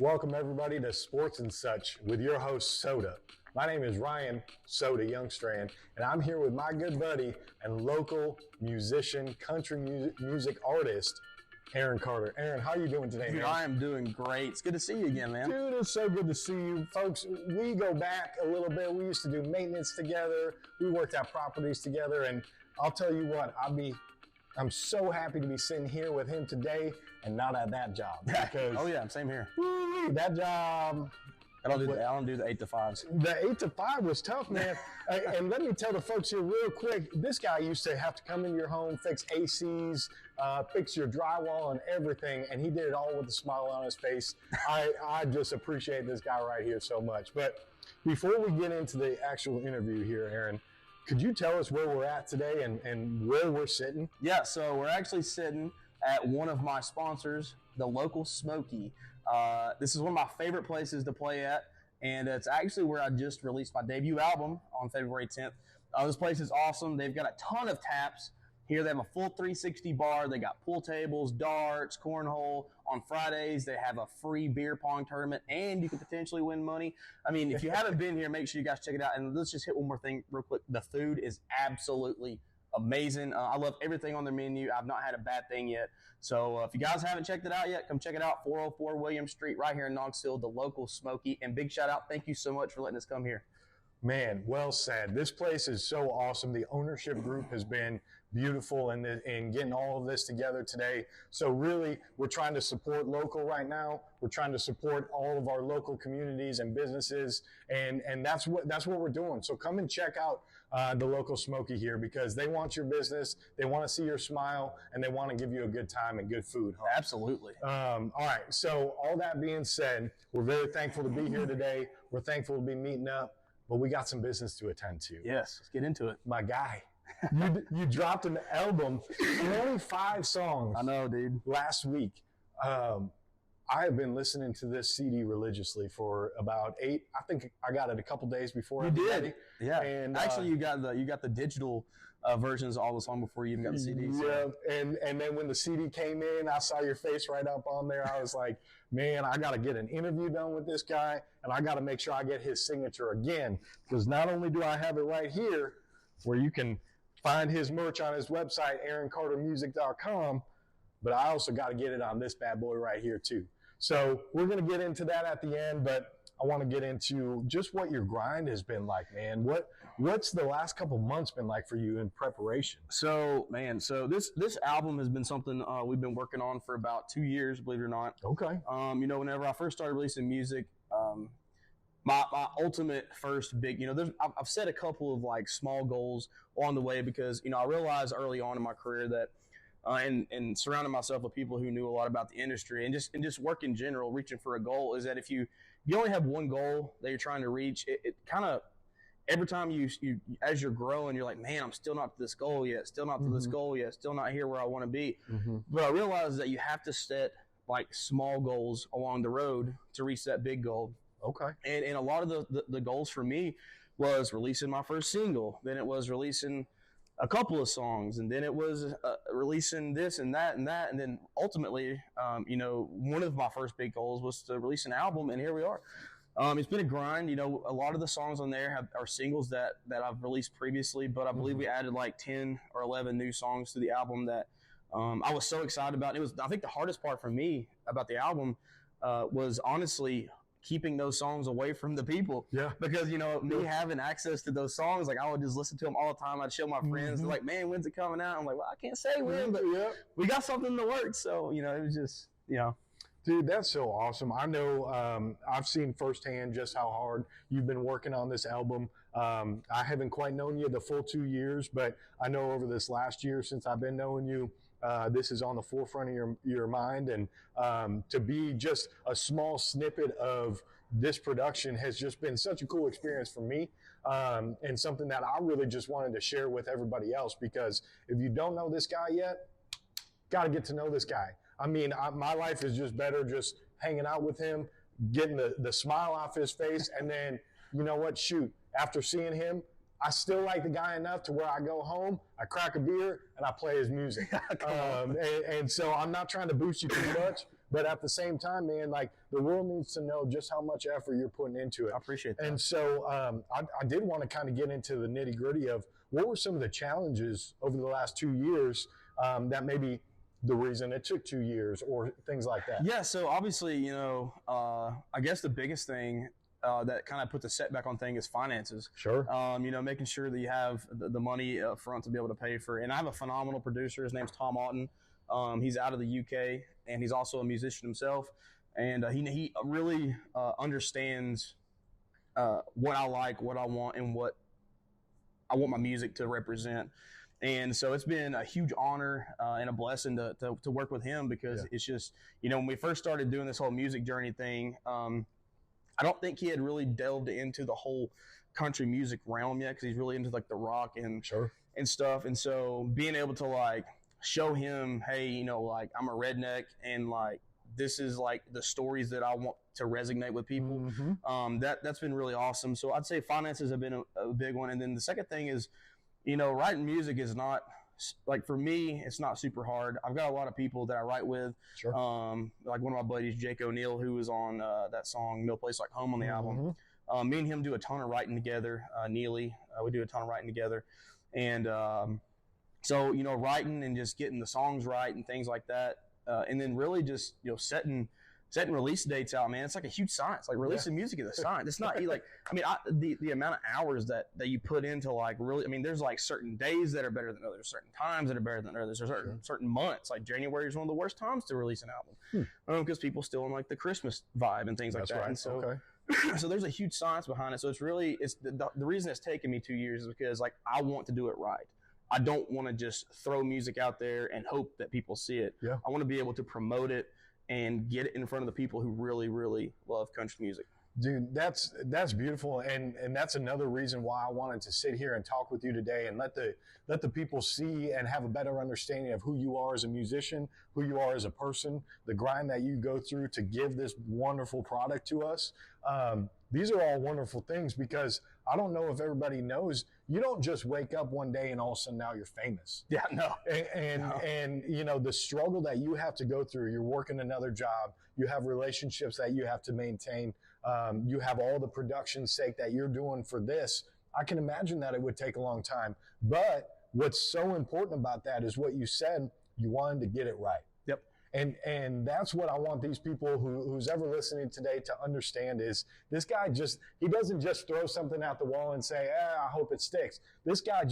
Welcome everybody to Sports and Such with your host Soda. My name is Ryan Soda Youngstrand, and I'm here with my good buddy and local musician, country music artist, Aaron Carter. Aaron, how are you doing today, Dude, man? I am doing great. It's good to see you again, man. Dude, it's so good to see you. Folks, we go back a little bit. We used to do maintenance together. We worked out properties together, and I'll tell you what, I'm so happy to be sitting here with him today and not at that job. Because, oh yeah, same here. woo, that job. I don't do the 8 to 5s. The 8 to 5 was tough, man. And let me tell the folks here real quick, this guy used to have to come into your home, fix ACs, fix your drywall and everything, and he did it all with a smile on his face. I just appreciate this guy right here so much. But before we get into the actual interview here, Aaron, could you tell us where we're at today and where we're sitting? Yeah, so we're actually sitting at one of my sponsors, the local Smoky. This is one of my favorite places to play at, and it's actually where I just released my debut album on February 10th. This place is awesome. They've got a ton of taps. Here they have a full 360 bar. They got pool tables, darts, cornhole. On Fridays, they have a free beer pong tournament, and you can potentially win money. I mean, if you haven't been here, make sure you guys check it out. And let's just hit one more thing real quick. The food is absolutely amazing. I love everything on their menu. I've not had a bad thing yet. So if you guys haven't checked it out yet, come check it out. 404 William Street right here in Knoxville, the local Smoky. And big shout out. Thank you so much for letting us come here. Man, well said. This place is so awesome. The ownership group has been beautiful in getting all of this together today. So really, we're trying to support local right now. We're trying to support all of our local communities and businesses, and that's what we're doing. So come and check out the local Smoky here, because they want your business, they want to see your smile, and they want to give you a good time and good food. Huh? Absolutely. All right. So all that being said, we're very thankful to be here today. We're thankful to be meeting up. But we got some business to attend to. Yes, let's get into it. My guy, you dropped an album, only 5 songs. I know, dude. Last week. I have been listening to this CD religiously for about 8. I think I got it a couple days before. You did, yeah. And actually, you got the digital versions of all the song before you even got the CD. So. Yeah, and then when the CD came in, I saw your face right up on there. I was like, man, I got to get an interview done with this guy, and I got to make sure I get his signature again, because not only do I have it right here, where you can find his merch on his website, aaroncartermusic.com, but I also got to get it on this bad boy right here too. So we're going to get into that at the end, but I want to get into just what your grind has been like, man. What's the last couple months been like for you in preparation? So, man, this album has been something we've been working on for about 2 years, believe it or not. Okay. Whenever I first started releasing music, my ultimate first big, I've set a couple of like small goals on the way, because, I realized early on in my career that and surrounding myself with people who knew a lot about the industry and just work in general, reaching for a goal, is that if you only have one goal that you're trying to reach, it kind of, every time you as you're growing, you're like, man, I'm still not to this goal yet, still not to this goal yet, still not here where I want to be. But I realized that you have to set like small goals along the road to reach that big goal. Okay. And a lot of the goals for me was releasing my first single. Then it was releasing a couple of songs, and then it was releasing this and that and that, and then ultimately, one of my first big goals was to release an album, and here we are. It's been a grind. A lot of the songs on there are singles that I've released previously, but I believe we added like 10 or 11 new songs to the album that I was so excited about. I think the hardest part for me about the album was honestly keeping those songs away from the people. Yeah. Because, me having access to those songs, like I would just listen to them all the time. I'd show my friends, they're like, man, when's it coming out? I'm like, well, I can't say when, but we got something in the works. So, it was just, Dude, that's so awesome. I know I've seen firsthand just how hard you've been working on this album. I haven't quite known you the full 2 years, but I know over this last year since I've been knowing you, this is on the forefront of your mind, and to be just a small snippet of this production has just been such a cool experience for me, and something that I really just wanted to share with everybody else, because if you don't know this guy yet, got to get to know this guy. I mean, my life is just better just hanging out with him, getting the smile off his face, and then, you know what, shoot, after seeing him, I still like the guy enough to where I go home, I crack a beer, and I play his music. And so I'm not trying to boost you too much, but at the same time, man, like the world needs to know just how much effort you're putting into it. I appreciate that. And so I did want to kind of get into the nitty gritty of what were some of the challenges over the last 2 years that maybe the reason it took 2 years or things like that. Yeah. So obviously, I guess the biggest thing that kind of puts a setback on thing is finances. Sure. Making sure that you have the money up front to be able to pay for it. And I have a phenomenal producer. His name's Tom Otten. He's out of the UK, and he's also a musician himself. And he really understands what I like, what I want, and what I want my music to represent. And so it's been a huge honor and a blessing to work with him, because it's just, when we first started doing this whole music journey thing, I don't think he had really delved into the whole country music realm yet, because he's really into like the rock and stuff. And so being able to like show him, hey, like I'm a redneck, and like this is like the stories that I want to resonate with people. Mm-hmm. That's been really awesome. So I'd say finances have been a big one. And then the second thing is, writing music is not, like for me, it's not super hard. I've got a lot of people that I write with. Sure. Like one of my buddies, Jake O'Neill, who was on that song "No Place Like Home" on the album. Me and him do a ton of writing together. Neely, we do a ton of writing together, and so writing and just getting the songs right and things like that, and then really just setting release dates out, man. It's like a huge science. Like releasing music is a science. It's not like, the amount of hours that you put into like really, there's like certain days that are better than others, certain times that are better than others. There's certain months, like January is one of the worst times to release an album, because people still in like the Christmas vibe and things like that. Right. And so, so there's a huge science behind it. So it's the reason it's taken me 2 years is because like I want to do it right. I don't want to just throw music out there and hope that people see it. Yeah. I want to be able to promote it and get it in front of the people who really, really love country music. Dude, that's beautiful, and that's another reason why I wanted to sit here and talk with you today and let the people see and have a better understanding of who you are as a musician, who you are as a person, the grind that you go through to give this wonderful product to us. These are all wonderful things, because I don't know if everybody knows, you don't just wake up one day and all of a sudden now you're famous. Yeah, no. And the struggle that you have to go through, you're working another job, you have relationships that you have to maintain, you have all the production sake that you're doing for this. I can imagine that it would take a long time. But what's so important about that is what you said, you wanted to get it right. Yep. And that's what I want these people who's ever listening today to understand is this guy he doesn't just throw something out the wall and say, I hope it sticks. This guy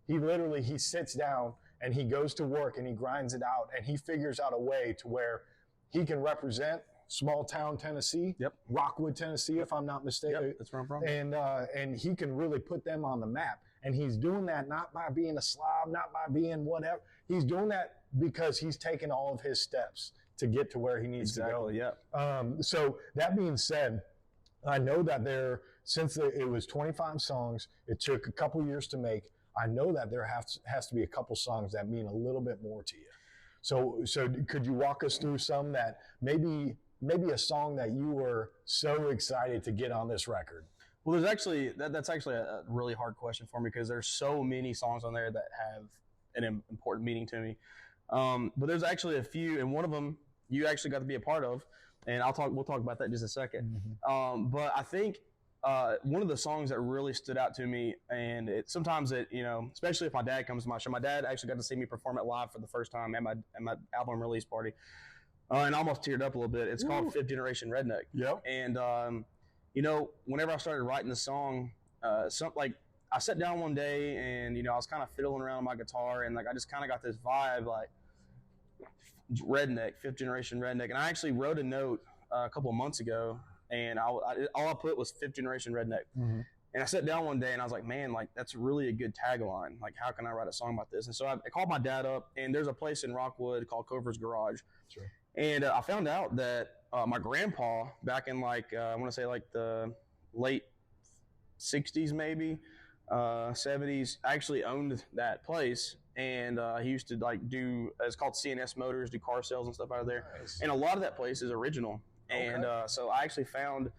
he sits down and he goes to work and he grinds it out and he figures out a way to where he can represent small town Tennessee, Rockwood, Tennessee, if I'm not mistaken. Yep, that's where I'm from. And he can really put them on the map. And he's doing that not by being a slob, not by being whatever. He's doing that because he's taken all of his steps to get to where he needs to go. Yeah. So that being said, I know that since it was 25 songs, it took a couple years to make. I know that there has to be a couple songs that mean a little bit more to you. So could you walk us through some that maybe a song that you were so excited to get on this record? Well, that's actually a really hard question for me, because there's so many songs on there that have an important meaning to me. But there's actually a few, and one of them you actually got to be a part of, and we'll talk about that in just a second. Mm-hmm. But I think one of the songs that really stood out to me, and sometimes especially if my dad comes to my show. My dad actually got to see me perform it live for the first time at my album release party, and I almost teared up a little bit. It's called Fifth Generation Redneck. Yep. And whenever I started writing the song, I sat down one day and I was kind of fiddling around on my guitar, and like I just kind of got this vibe like redneck, fifth generation redneck. And I actually wrote a note a couple of months ago, and all I put was fifth generation redneck. Mm-hmm. And I sat down one day and I was like, man, like that's really a good tagline. Like, how can I write a song about this? And so I called my dad up, and there's a place in Rockwood called Cover's Garage. Sure. And I found out that my grandpa, back in I want to say like the late 60s, maybe 70s, actually owned that place. And he used to it's called CNS Motors, do car sales and stuff out of there. Nice. And a lot of that place is original. Okay. And so I actually found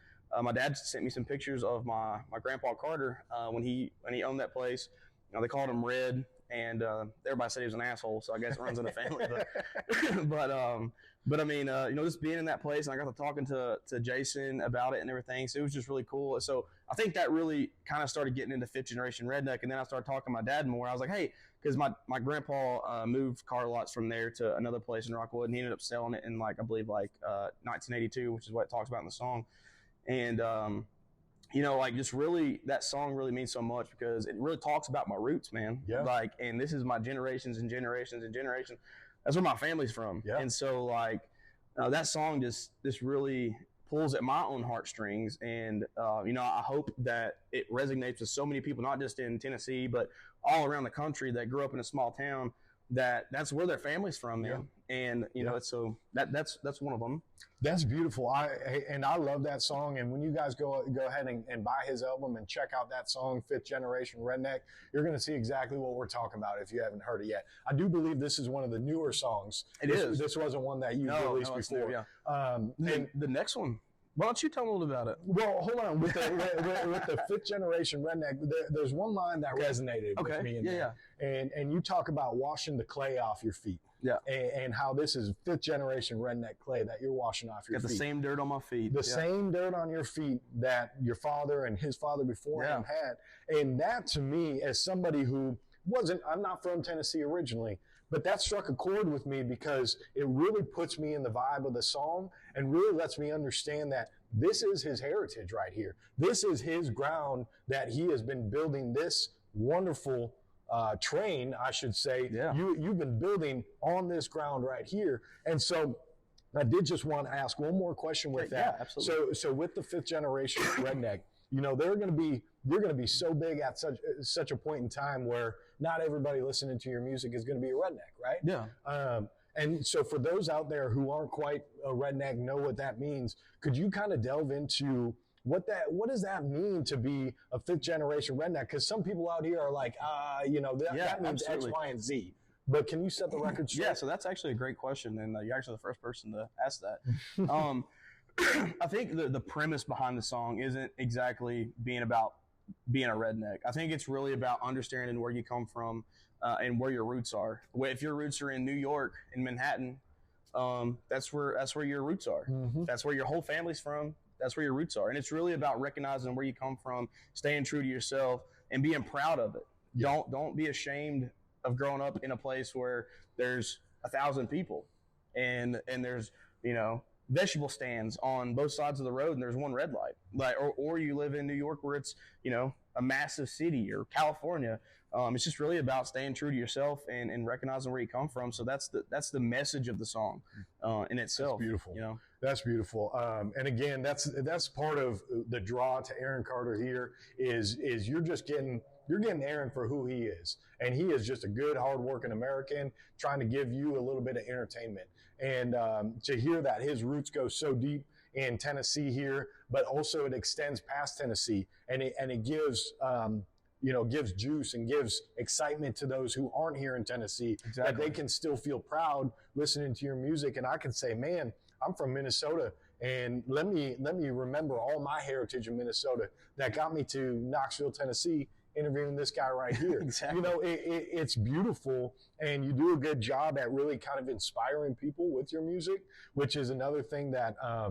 my dad sent me some pictures of my grandpa Carter when he owned that place. They called him Red, and everybody said he was an asshole. So I guess it runs in the family. But I mean, just being in that place, and I got to talking to Jason about it and everything. So it was just really cool. So I think that really kind of started getting into fifth generation redneck. And then I started talking to my dad more. I was like, hey, because my grandpa moved car lots from there to another place in Rockwood, and he ended up selling it in I believe 1982, which is what it talks about in the song. And just really, that song really means so much because it really talks about my roots, man. Yeah. And this is my generations and generations and generations. That's where my family's from. Yeah. And so that song just really pulls at my own heartstrings. And, I hope that it resonates with so many people, not just in Tennessee, but all around the country that grew up in a small town, that's where their family's from, man. Yeah. And, so that's one of them. That's beautiful. I love that song. And when you guys go ahead and buy his album and check out that song, Fifth Generation Redneck, you're going to see exactly what we're talking about if you haven't heard it yet. I do believe this is one of the newer songs. This wasn't one that you released before. New, yeah. And the next one, why don't you tell me a little about it? Well, hold on. With the Fifth Generation Redneck, there's one line that resonated with me. And you talk about washing the clay off your feet. Yeah. And how this is fifth generation redneck clay that you're washing off your feet. Got the same dirt on my feet. The same dirt on your feet that your father and his father before him had. And that to me, as somebody who I'm not from Tennessee originally, but that struck a chord with me because it really puts me in the vibe of the song and really lets me understand that this is his heritage right here. This is his ground that he has been building this wonderful train, I should say. Yeah. You've been building on this ground right here. And so I did just want to ask one more question with that. Yeah, absolutely. So with the fifth generation redneck, you're going to be so big at such a point in time where not everybody listening to your music is going to be a redneck, right? Yeah. And so for those out there who aren't quite a redneck, know what that means, could you kind of delve into what does that mean to be a fifth generation redneck? Because some people out here are like, that means absolutely. X, Y, and Z. But can you set the record straight? Yeah, so that's actually a great question, and you're actually the first person to ask that. I think the premise behind the song isn't exactly being about being a redneck. I think it's really about understanding where you come from and where your roots are. If your roots are in New York, in Manhattan, that's where your roots are. Mm-hmm. That's where your whole family's from. That's where your roots are. And it's really about recognizing where you come from, staying true to yourself, and being proud of it. Yeah. Don't be ashamed of growing up in a place where there's 1,000 people and there's, vegetable stands on both sides of the road and there's one red light. Or you live in New York where it's, a massive city, or California. It's just really about staying true to yourself and recognizing where you come from. So that's the message of the song in itself. That's beautiful. That's beautiful. And again, that's part of the draw to Aaron Carter here is you're getting Aaron for who he is. And he is just a good, hardworking American trying to give you a little bit of entertainment. And to hear that his roots go so deep in Tennessee here, but also it extends past Tennessee, and it gives gives juice and gives excitement to those who aren't here in Tennessee, that they can still feel proud listening to your music. And I can say, man, I'm from Minnesota, and let me remember all my heritage in Minnesota that got me to Knoxville, Tennessee, interviewing this guy right here. Exactly. It's beautiful, and you do a good job at really kind of inspiring people with your music, which is another thing that I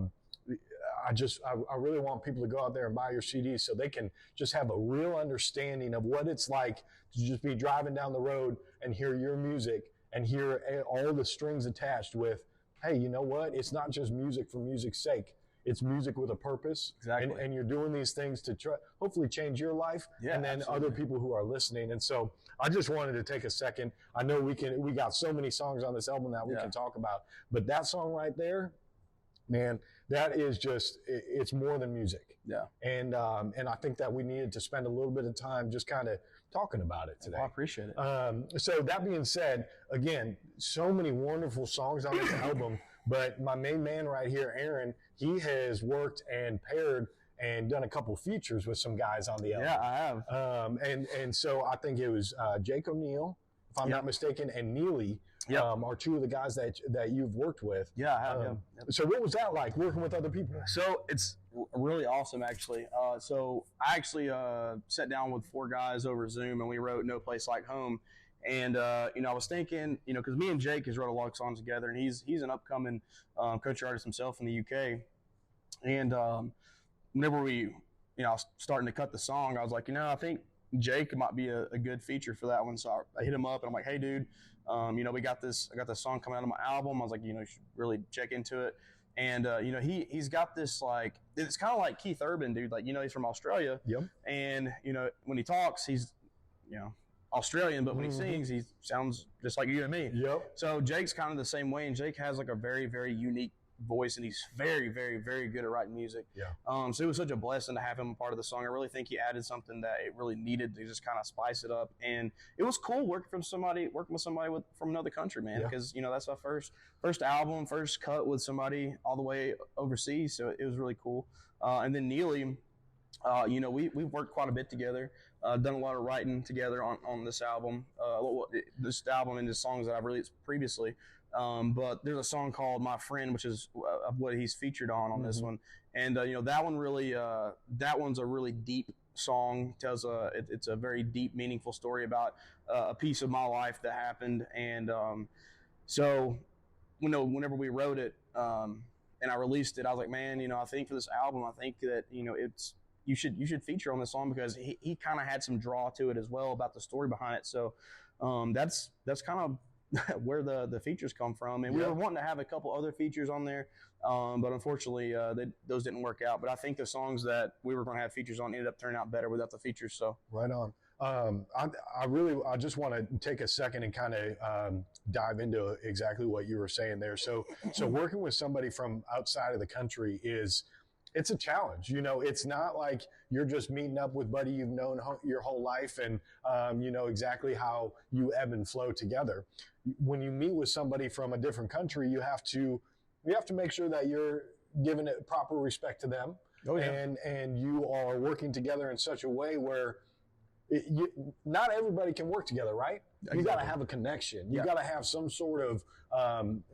really want people to go out there and buy your CDs so they can just have a real understanding of what it's like to just be driving down the road and hear your music and hear all the strings attached with, hey, you know what? It's not just music for music's sake. It's music with a purpose. Exactly. And you're doing these things to hopefully change your life and then absolutely. other people who are listening. And so I just wanted to take a second. I know we got so many songs on this album that we can talk about, but that song right there, man, that is just, it's more than music. Yeah. And I think that we needed to spend a little bit of time just kind of talking about it today. Well, I appreciate it. So that being said, again, so many wonderful songs on this album, but my main man right here, Aaron, he has worked and paired and done a couple features with some guys on the album. Yeah, I have. And so I think it was Jake O'Neill, if I'm not mistaken, and Neely are two of the guys that you've worked with. Yeah, I have. Yep. So what was that like working with other people? So it's really awesome, actually. So I actually sat down with 4 guys over Zoom, and we wrote "No Place Like Home." And I was thinking, because me and Jake has wrote a lot of songs together, and he's an upcoming country artist himself in the UK. And whenever we, I was starting to cut the song, I was like, I think Jake might be a good feature for that one. So I hit him up, and I'm like, hey, dude, I got this song coming out of my album. I was like, you should really check into it. And he's got this, like, it's kind of like Keith Urban, dude. Like, he's from Australia. Yep. And when he talks, he's Australian, but when he sings, he sounds just like you and me. Yep. So Jake's kind of the same way, and Jake has like a very, very unique voice, and he's very, very, very good at writing music. Yeah. So it was such a blessing to have him a part of the song. I really think he added something that it really needed to just kind of spice it up, and it was cool working with somebody from another country, man. Because that's my first album, first cut with somebody all the way overseas. So it was really cool. And then Neely, we've worked quite a bit together. Done a lot of writing together on this album, and the songs that I've released previously. But there's a song called "My Friend," which is what he's featured on this one, and that one really, that one's a really deep song. It's a very deep, meaningful story about a piece of my life that happened, and so whenever we wrote it and I released it, I was like, man, I think for this album, I think that it's. You should feature on this song because he kind of had some draw to it as well about the story behind it. So that's kind of where the features come from. And we were wanting to have a couple other features on there, but unfortunately those didn't work out. But I think the songs that we were going to have features on ended up turning out better without the features. So right on. I just want to take a second and kind of dive into exactly what you were saying there. So working with somebody from outside of the country it's a challenge. It's not like you're just meeting up with buddy you've known your whole life and you know exactly how you ebb and flow together. When you meet with somebody from a different country, you have to make sure that you're giving it proper respect to them. Oh, yeah. And you are working together in such a way where not everybody can work together, right? Exactly. You got to have a connection. You got to have some sort of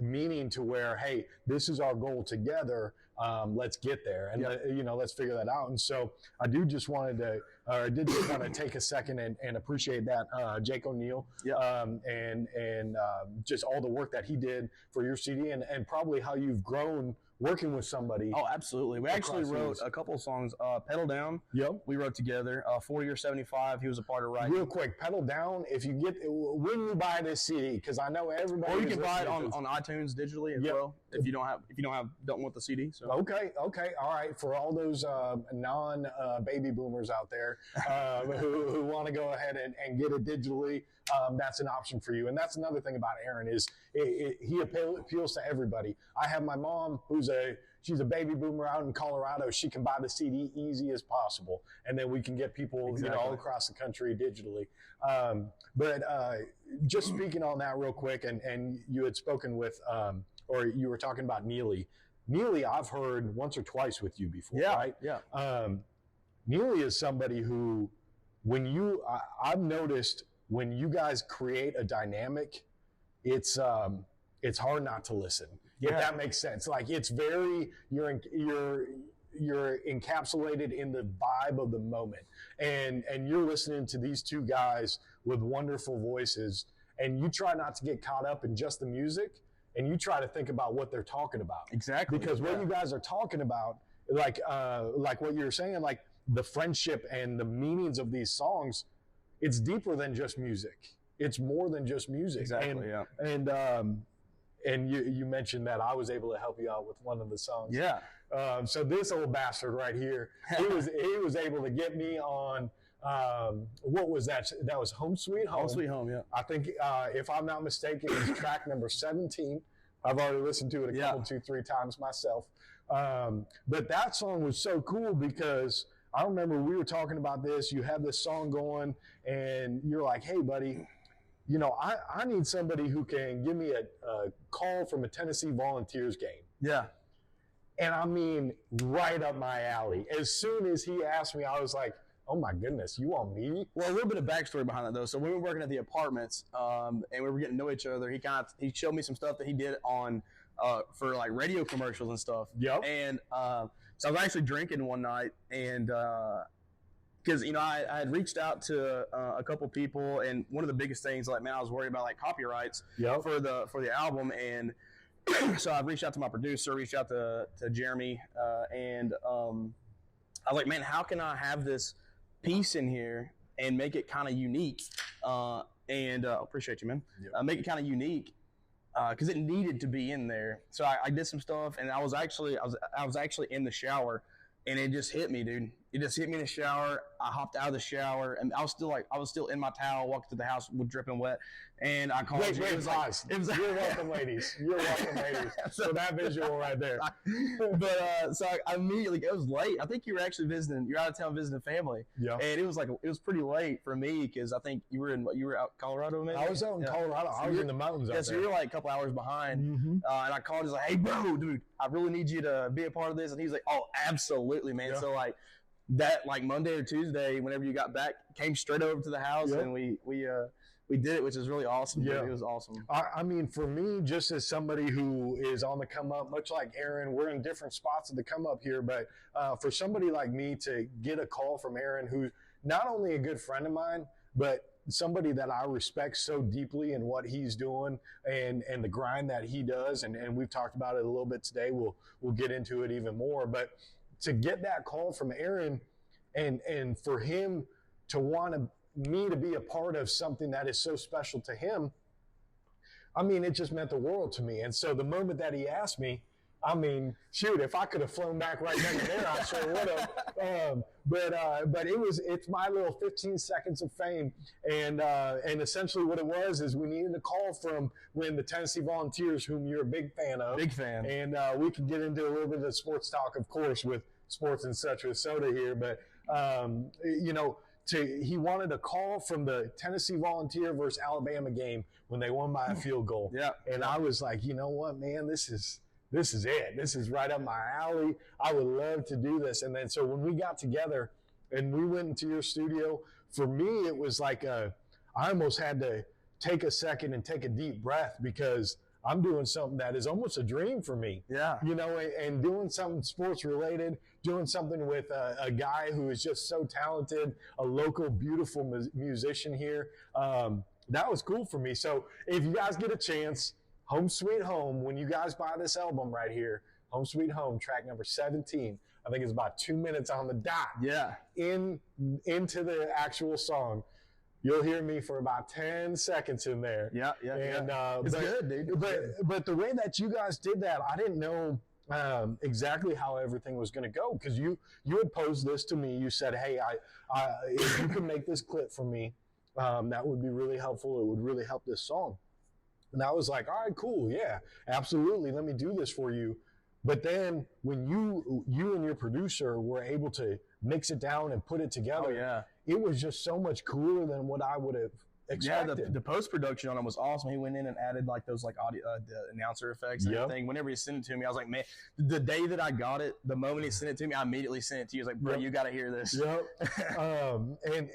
meaning to where, hey, this is our goal together. Let's get there, and let's figure that out. And so I did just want to take a second and appreciate that, Jake O'Neill, and just all the work that he did for your CD, and probably how you've grown working with somebody. Oh, absolutely. We actually wrote a couple of songs. Pedal Down. Yep. We wrote together. 40 or 75. He was a part of writing. Real quick, Pedal Down. When you buy this CD, because I know everybody. Or you can buy it on iTunes digitally as well. If you don't want the CD. So. Okay. All right. For all those non baby boomers out there who want to go ahead and get it digitally, that's an option for you. And that's another thing about Aaron is he appeals to everybody. I have my mom she's a baby boomer out in Colorado. She can buy the CD easy as possible, and then we can get people all across the country digitally. But just speaking on that real quick, and you had spoken with, or you were talking about Neely. Neely, I've heard once or twice with you before, right? Yeah. Neely is somebody who, I've noticed when you guys create a dynamic, it's hard not to listen. If that makes sense. Like it's very, you're encapsulated in the vibe of the moment, and you're listening to these two guys with wonderful voices, and you try not to get caught up in just the music, and you try to think about what they're talking about. Exactly. Because what you guys are talking about, like what you're saying, like the friendship and the meanings of these songs, it's deeper than just music. It's more than just music. Exactly. And you mentioned that I was able to help you out with one of the songs. Yeah. So this old bastard right here, he was able to get me on. What was that? That was Home Sweet Home. Home Sweet Home. Yeah. I think if I'm not mistaken, it's track number 17. I've already listened to it a couple, 2-3 times myself. But that song was so cool because I remember we were talking about this. You have this song going, and you're like, "Hey, buddy, I need somebody who can give me a call from a Tennessee Volunteers game." Yeah. And I mean, right up my alley. As soon as he asked me, I was like, Oh my goodness, you want me? Well, a little bit of backstory behind that though. So we were working at the apartments, and we were getting to know each other. He showed me some stuff that he did on for like radio commercials and stuff. Yep. And so I was actually drinking one night, and because I had reached out to a couple people, and one of the biggest things, like, man, I was worried about like copyrights Yep. for the album, and so I reached out to my producer, reached out to Jeremy, and I was like, man, how can I have this piece in here and make it kind of unique? And appreciate you, man. Yep. Make it kind of unique because it needed to be in there. So I did some stuff, and I was actually in the shower, and it just hit me, dude. It just hit me in the shower. I hopped out of the shower, and I was still in my towel, walked to the house with dripping wet, and I called you. Wait, pause. You're welcome, ladies. You're welcome, ladies. So that visual right there. But so I immediately, it was late. I think you were actually visiting. You're out of town visiting family. Yeah. And it was pretty late for me because I think you were out in Colorado, maybe. I was out in Colorado. I was in the mountains out there. So you were like a couple hours behind. Mm-hmm. And I called. He's like, "Hey, bro, dude, I really need you to be a part of this." And he's like, "Oh, absolutely, man." Yeah. So like that, like Monday or Tuesday, whenever you got back, came straight over to the house, Yep. and we did it, which is really awesome. Yeah. Dude. It was awesome. I mean, for me, just as somebody who is on the come up, much like Aaron, we're in different spots of the come up here, but for somebody like me to get a call from Aaron, who's not only a good friend of mine, but somebody that I respect so deeply in what he's doing and the grind that he does, and we've talked about it a little bit today. We'll get into it even more, but to get that call from Aaron and for him to want me to be a part of something that is so special to him, I mean, it just meant the world to me. And so the moment that he asked me, I mean, shoot, if I could have flown back right then and there, I sure would have. But it's my little 15 seconds of fame. And essentially what it was is we needed a call from when the Tennessee Volunteers, whom you're a big fan of. Big fan. And we could get into a little bit of the sports talk, of course, with sports and such with soda here. But, he wanted a call from the Tennessee Volunteer versus Alabama game when they won by a field goal. Yeah. And I was like, you know what, man, this is it. This is right up my alley. I would love to do this. And then so when we got together and we went into your studio, for me, it was like I almost had to take a second and take a deep breath because I'm doing something that is almost a dream for me. Yeah. And doing something sports related, doing something with a guy who is just so talented, a local, beautiful musician here. That was cool for me. So if you guys get a chance, Home Sweet Home, when you guys buy this album right here, Home Sweet Home, track number 17, I think it's about 2 minutes on the dot. Yeah. Into the actual song. You'll hear me for about 10 seconds in there. Yeah. And, it's good, dude. But the way that you guys did that, I didn't know exactly how everything was going to go because you had posed this to me. You said, hey, if you can make this clip for me, that would be really helpful. It would really help this song. And I was like, all right, cool. Yeah, absolutely. Let me do this for you. But then when you and your producer were able to mix it down and put it together, it was just so much cooler than what I would have expected. Yeah, the post-production on it was awesome. He went in and added like those like audio, the announcer effects and everything. Whenever he sent it to me, I was like, man, the day that I got it, the moment he sent it to me, I immediately sent it to you. I was like, bro, you got to hear this. Yep.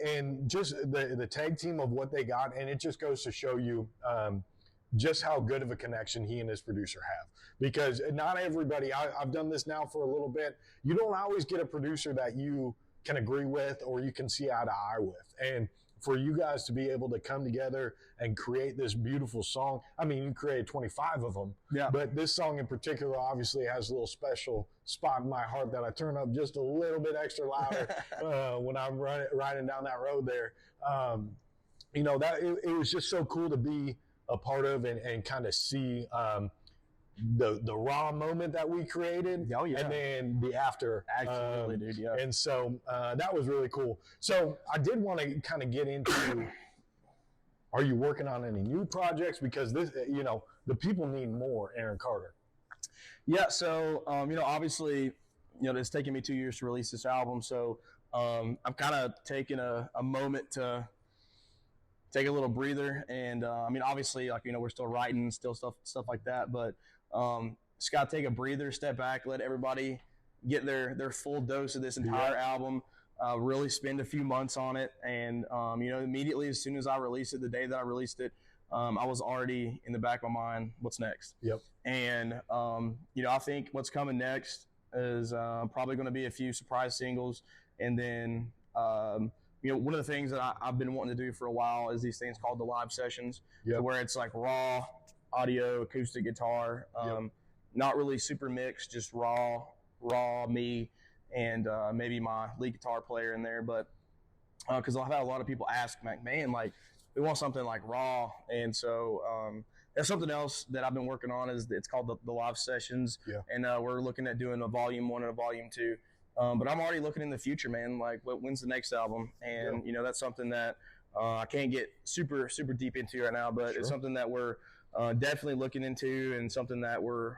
And just the tag team of what they got, and it just goes to show you just how good of a connection he and his producer have. Because not everybody, I've done this now for a little bit, you don't always get a producer that you can agree with or you can see eye to eye with. And for you guys to be able to come together and create this beautiful song, I mean, you created 25 of them. Yeah. But this song in particular obviously has a little special spot in my heart that I turn up just a little bit extra louder when I'm riding down that road there. It was just so cool to be a part of and kind of see the raw moment that we created, and then the after. Absolutely, dude. Yeah. And so that was really cool. So I did want to kind of get into, are you working on any new projects? Because this, the people need more Aaron Carter. Yeah. So, obviously, it's taken me 2 years to release this album. So I'm kind of taking a moment to take a little breather. And obviously, we're still writing, still stuff like that, but just got to take a breather, step back, let everybody get their full dose of this entire album. really spend a few months on it. And, immediately as soon as I released it, the day that I released it, I was already in the back of my mind, what's next? Yep. And, I think what's coming next is probably going to be a few surprise singles. And then, one of the things that I've been wanting to do for a while is these things called the live sessions, where it's like raw audio, acoustic guitar, not really super mixed, just raw me, and maybe my lead guitar player in there. But because I've had a lot of people ask, man, like, we want something like raw. And so that's something else that I've been working on. It's called the live sessions. And we're looking at doing a volume 1 and a volume 2. But I'm already looking in the future, man. Like, when's the next album? And that's something that I can't get super deep into right now, but it's something that we're definitely looking into, and something that we're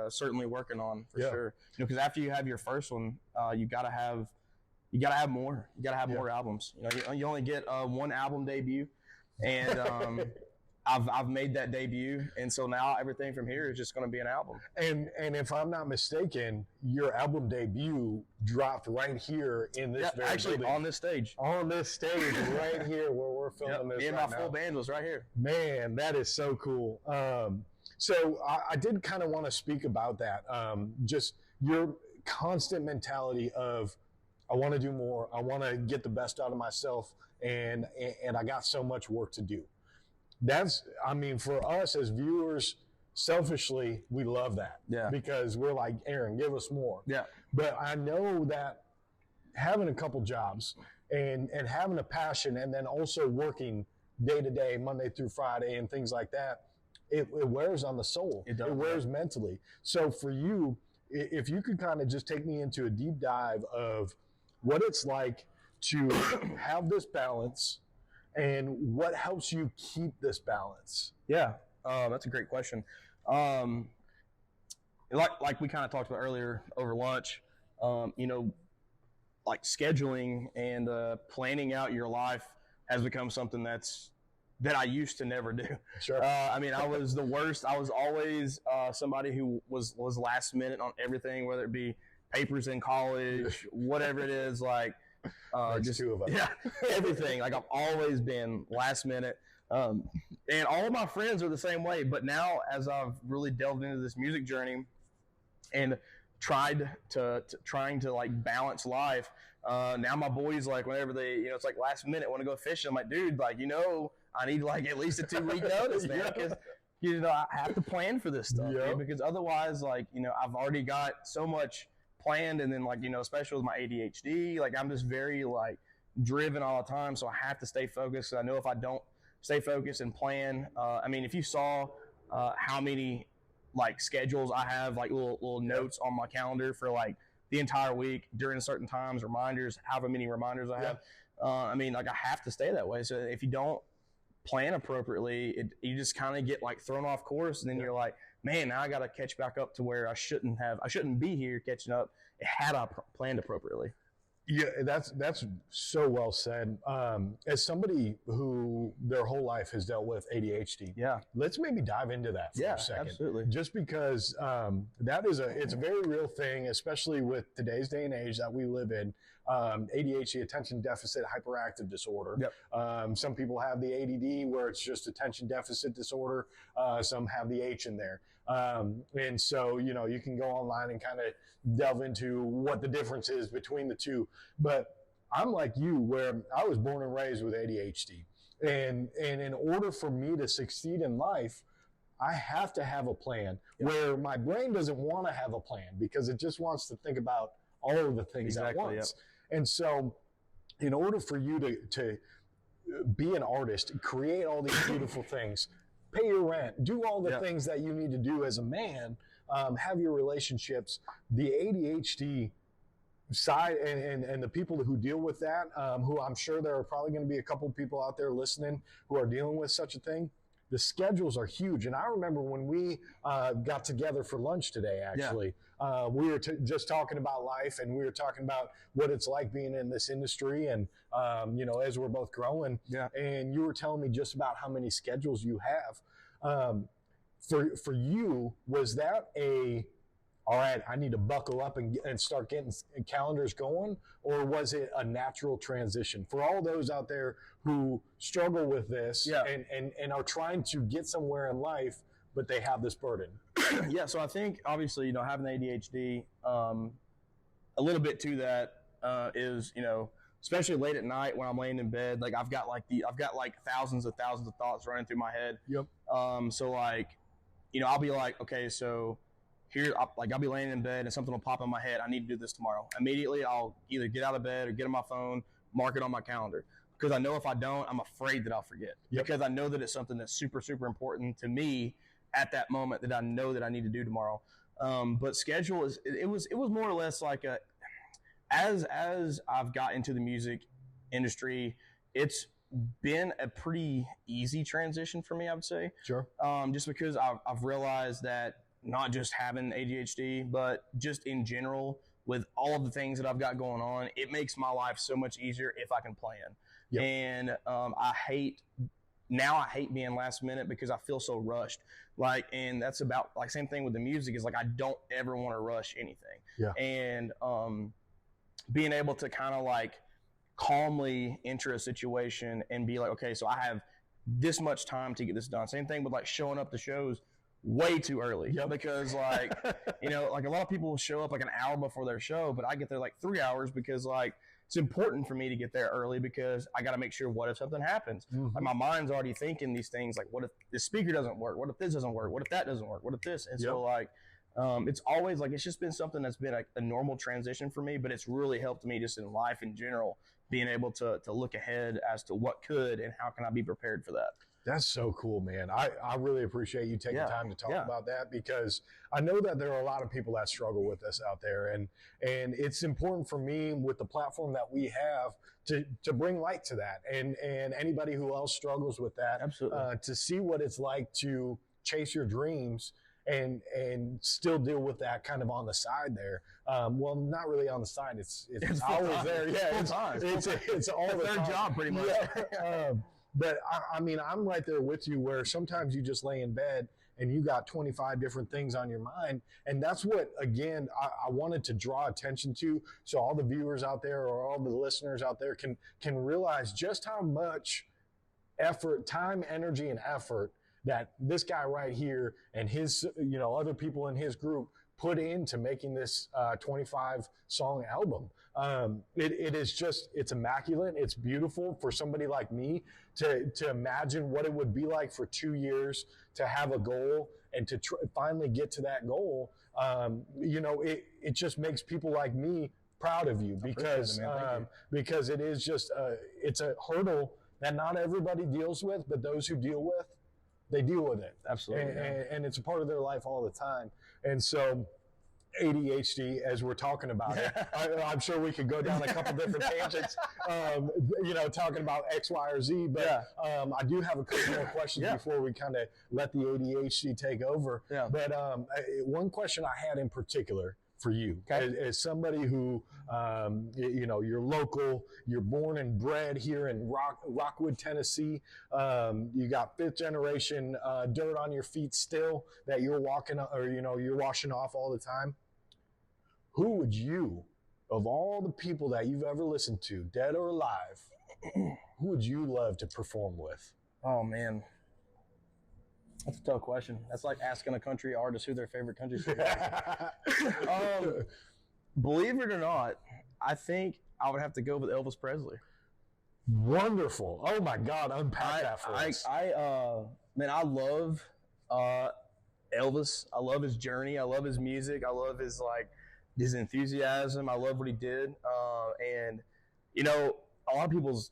certainly working on for sure. Because after you have your first one, you gotta have more. You gotta have more albums. You only get one album debut, and I've made that debut, and so now everything from here is just going to be an album. And if I'm not mistaken, your album debut dropped right here in this very building. On this stage. On this stage, right here where we're filming this. Me and my full band was right here. Man, that is so cool. So I did kind of want to speak about that. Just your constant mentality of, I want to do more. I want to get the best out of myself, and I got so much work to do. For us as viewers, selfishly, we love that. Because we're like, Aaron, give us more. But I know that having a couple jobs and having a passion, and then also working day to day, Monday through Friday, and things like that, it wears on the soul. It wears mentally. So for you, if you could kind of just take me into a deep dive of what it's like to have this balance, and what helps you keep this balance? That's a great question. Like we kind of talked about earlier over lunch, like scheduling and planning out your life has become something that I used to never do. I was the worst. I was always somebody who was last minute on everything, whether it be papers in college, whatever it is, like just two of us. Everything. Like, I've always been last minute, and all of my friends are the same way. But now, as I've really delved into this music journey and trying to like balance life, now my boys, like, whenever they, it's like last minute want to go fishing, I'm like, dude, like, I need like at least a 2-week notice, man, because I have to plan for this stuff, man, because otherwise, like, I've already got so much planned, and then, like, especially with my ADHD, like, I'm just very like driven all the time, so I have to stay focused. I know if I don't stay focused and plan, if you saw how many like schedules I have, like little notes on my calendar for like the entire week during certain times, reminders, however many reminders I have, like, I have to stay that way. So if you don't plan appropriately, you just kind of get like thrown off course, and then you're like, man, now I got to catch back up to where I shouldn't be here catching up had I planned appropriately. Yeah, that's so well said. As somebody who their whole life has dealt with ADHD, let's maybe dive into that for a second. Absolutely. Just because it's a very real thing, especially with today's day and age that we live in. ADHD, attention deficit hyperactive disorder. Some people have the ADD, where it's just attention deficit disorder. Some have the H in there. And so, you can go online and kind of delve into what the difference is between the two. But I'm like you, where I was born and raised with ADHD. And in order for me to succeed in life, I have to have a plan, where my brain doesn't want to have a plan, because it just wants to think about all of the things at once. And so in order for you to be an artist, create all these beautiful things, pay your rent, do all the things that you need to do as a man, have your relationships, the ADHD side, and the people who deal with that, who I'm sure there are probably going to be a couple of people out there listening who are dealing with such a thing. The schedules are huge. And I remember when we got together for lunch today, actually, we were just talking about life, and we were talking about what it's like being in this industry, and, as we're both growing. And you were telling me just about how many schedules you have. For you, was that a all right, I need to buckle up and start getting calendars going? Or was it a natural transition? For all those out there who struggle with this and are trying to get somewhere in life, but they have this burden. Yeah, so I think obviously, having ADHD, a little bit to that is, especially late at night when I'm laying in bed, like I've got thousands of thoughts running through my head. Yep. So like, I'll be like, okay, so here, I'll be laying in bed and something will pop in my head. I need to do this tomorrow. Immediately, I'll either get out of bed or get on my phone, mark it on my calendar. Because I know if I don't, I'm afraid that I'll forget. Yep. Because I know that it's something that's super, super important to me at that moment that I know that I need to do tomorrow. But schedule it was more or less like as I've got into the music industry, it's been a pretty easy transition for me, I would say. Sure. Just because I've realized that not just having ADHD, but just in general with all of the things that I've got going on, it makes my life so much easier if I can plan. Yep. And I hate being last minute because I feel so rushed. And that's about same thing with the music is I don't ever want to rush anything. Yeah. And being able to kind of calmly enter a situation and be like, okay, so I have this much time to get this done. Same thing with showing up to shows way too early. Yep. Because a lot of people will show up an hour before their show, but I get there 3 hours because it's important for me to get there early because I got to make sure what if something happens. Mm-hmm. My mind's already thinking these things what if this speaker doesn't work? What if this doesn't work? What if that doesn't work? What if this? And so it's always it's just been something that's been a normal transition for me, but it's really helped me just in life in general, being able to look ahead as to what could and how can I be prepared for that. That's so cool, man. I really appreciate you taking time to talk about that because I know that there are a lot of people that struggle with this out there. And it's important for me with the platform that we have to bring light to that. And anybody who else struggles with that, absolutely, to see what it's like to chase your dreams and still deal with that kind of on the side there. Well, not really on the side. It's always there. Yeah, it's all the third job pretty much. Yeah. But I'm right there with you where sometimes you just lay in bed and you got 25 different things on your mind. And that's what, again, I wanted to draw attention to so all the viewers out there or all the listeners out there can realize just how much effort, time, energy, and effort that this guy right here and his, other people in his group put into making this 25 song album. It is just, it's immaculate. It's beautiful for somebody like me to imagine what it would be like for 2 years to have a goal and to finally get to that goal. It just makes people like me proud of you because it is just, it's a hurdle that not everybody deals with, but those who deal with, they deal with it. Absolutely. And it's a part of their life all the time. And so ADHD, as we're talking about it, I'm sure we could go down a couple different tangents, talking about X, Y, or Z. But I do have a couple more questions before we kind of let the ADHD take over. Yeah. But one question I had in particular for you, as somebody who, you're local, you're born and bred here in Rockwood, Tennessee. You got fifth generation dirt on your feet still that you're walking or, you're washing off all the time. Who would you, of all the people that you've ever listened to, dead or alive, who would you love to perform with? Oh, man. That's a tough question. That's like asking a country artist who their favorite country singer is. Believe it or not, I think I would have to go with Elvis Presley. Wonderful. Oh my God, unpack that for us. I love Elvis. I love his journey. I love his music. I love his enthusiasm. I love what he did. And a lot of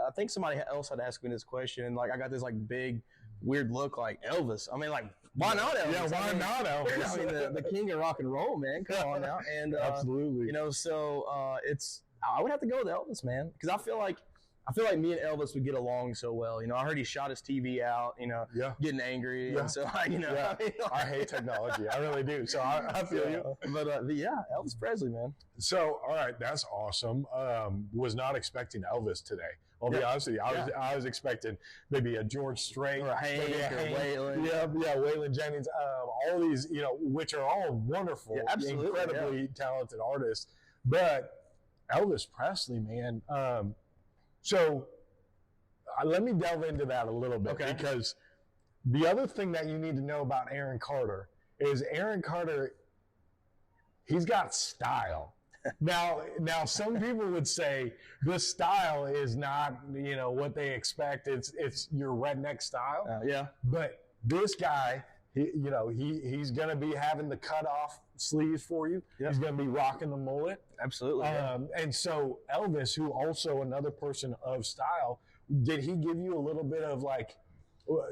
I think somebody else had asked me this question, and I got this big weird look Elvis. Why not Elvis? Yeah, why not Elvis? The king of rock and roll, man. Come on now. And absolutely. I would have to go with Elvis, man, because I feel like I feel like me and Elvis would get along so well. You know, I heard he shot his TV out, you know, getting angry. Yeah. And so, you know, Yeah. I mean, like, I hate technology. I really do. So I feel you. But yeah, Elvis Presley, man. So, all right, that's awesome. Was not expecting Elvis today. I'll be honest with you. I was expecting maybe a George Strait or a Hank or Waylon. Yeah, Waylon Jennings. All these, you know, which are all wonderful, incredibly talented artists. But Elvis Presley, man. So let me delve into that a little bit because the other thing that you need to know about Aaron Carter is Aaron Carter, he's got style. Now, some people would say the style is not, you know, what they expect. It's your redneck style. But this guy, he's going to be having the cut off sleeves for you. He's going to be rocking the mullet. Absolutely. And so Elvis, who also another person of style, did he give you a little bit of like,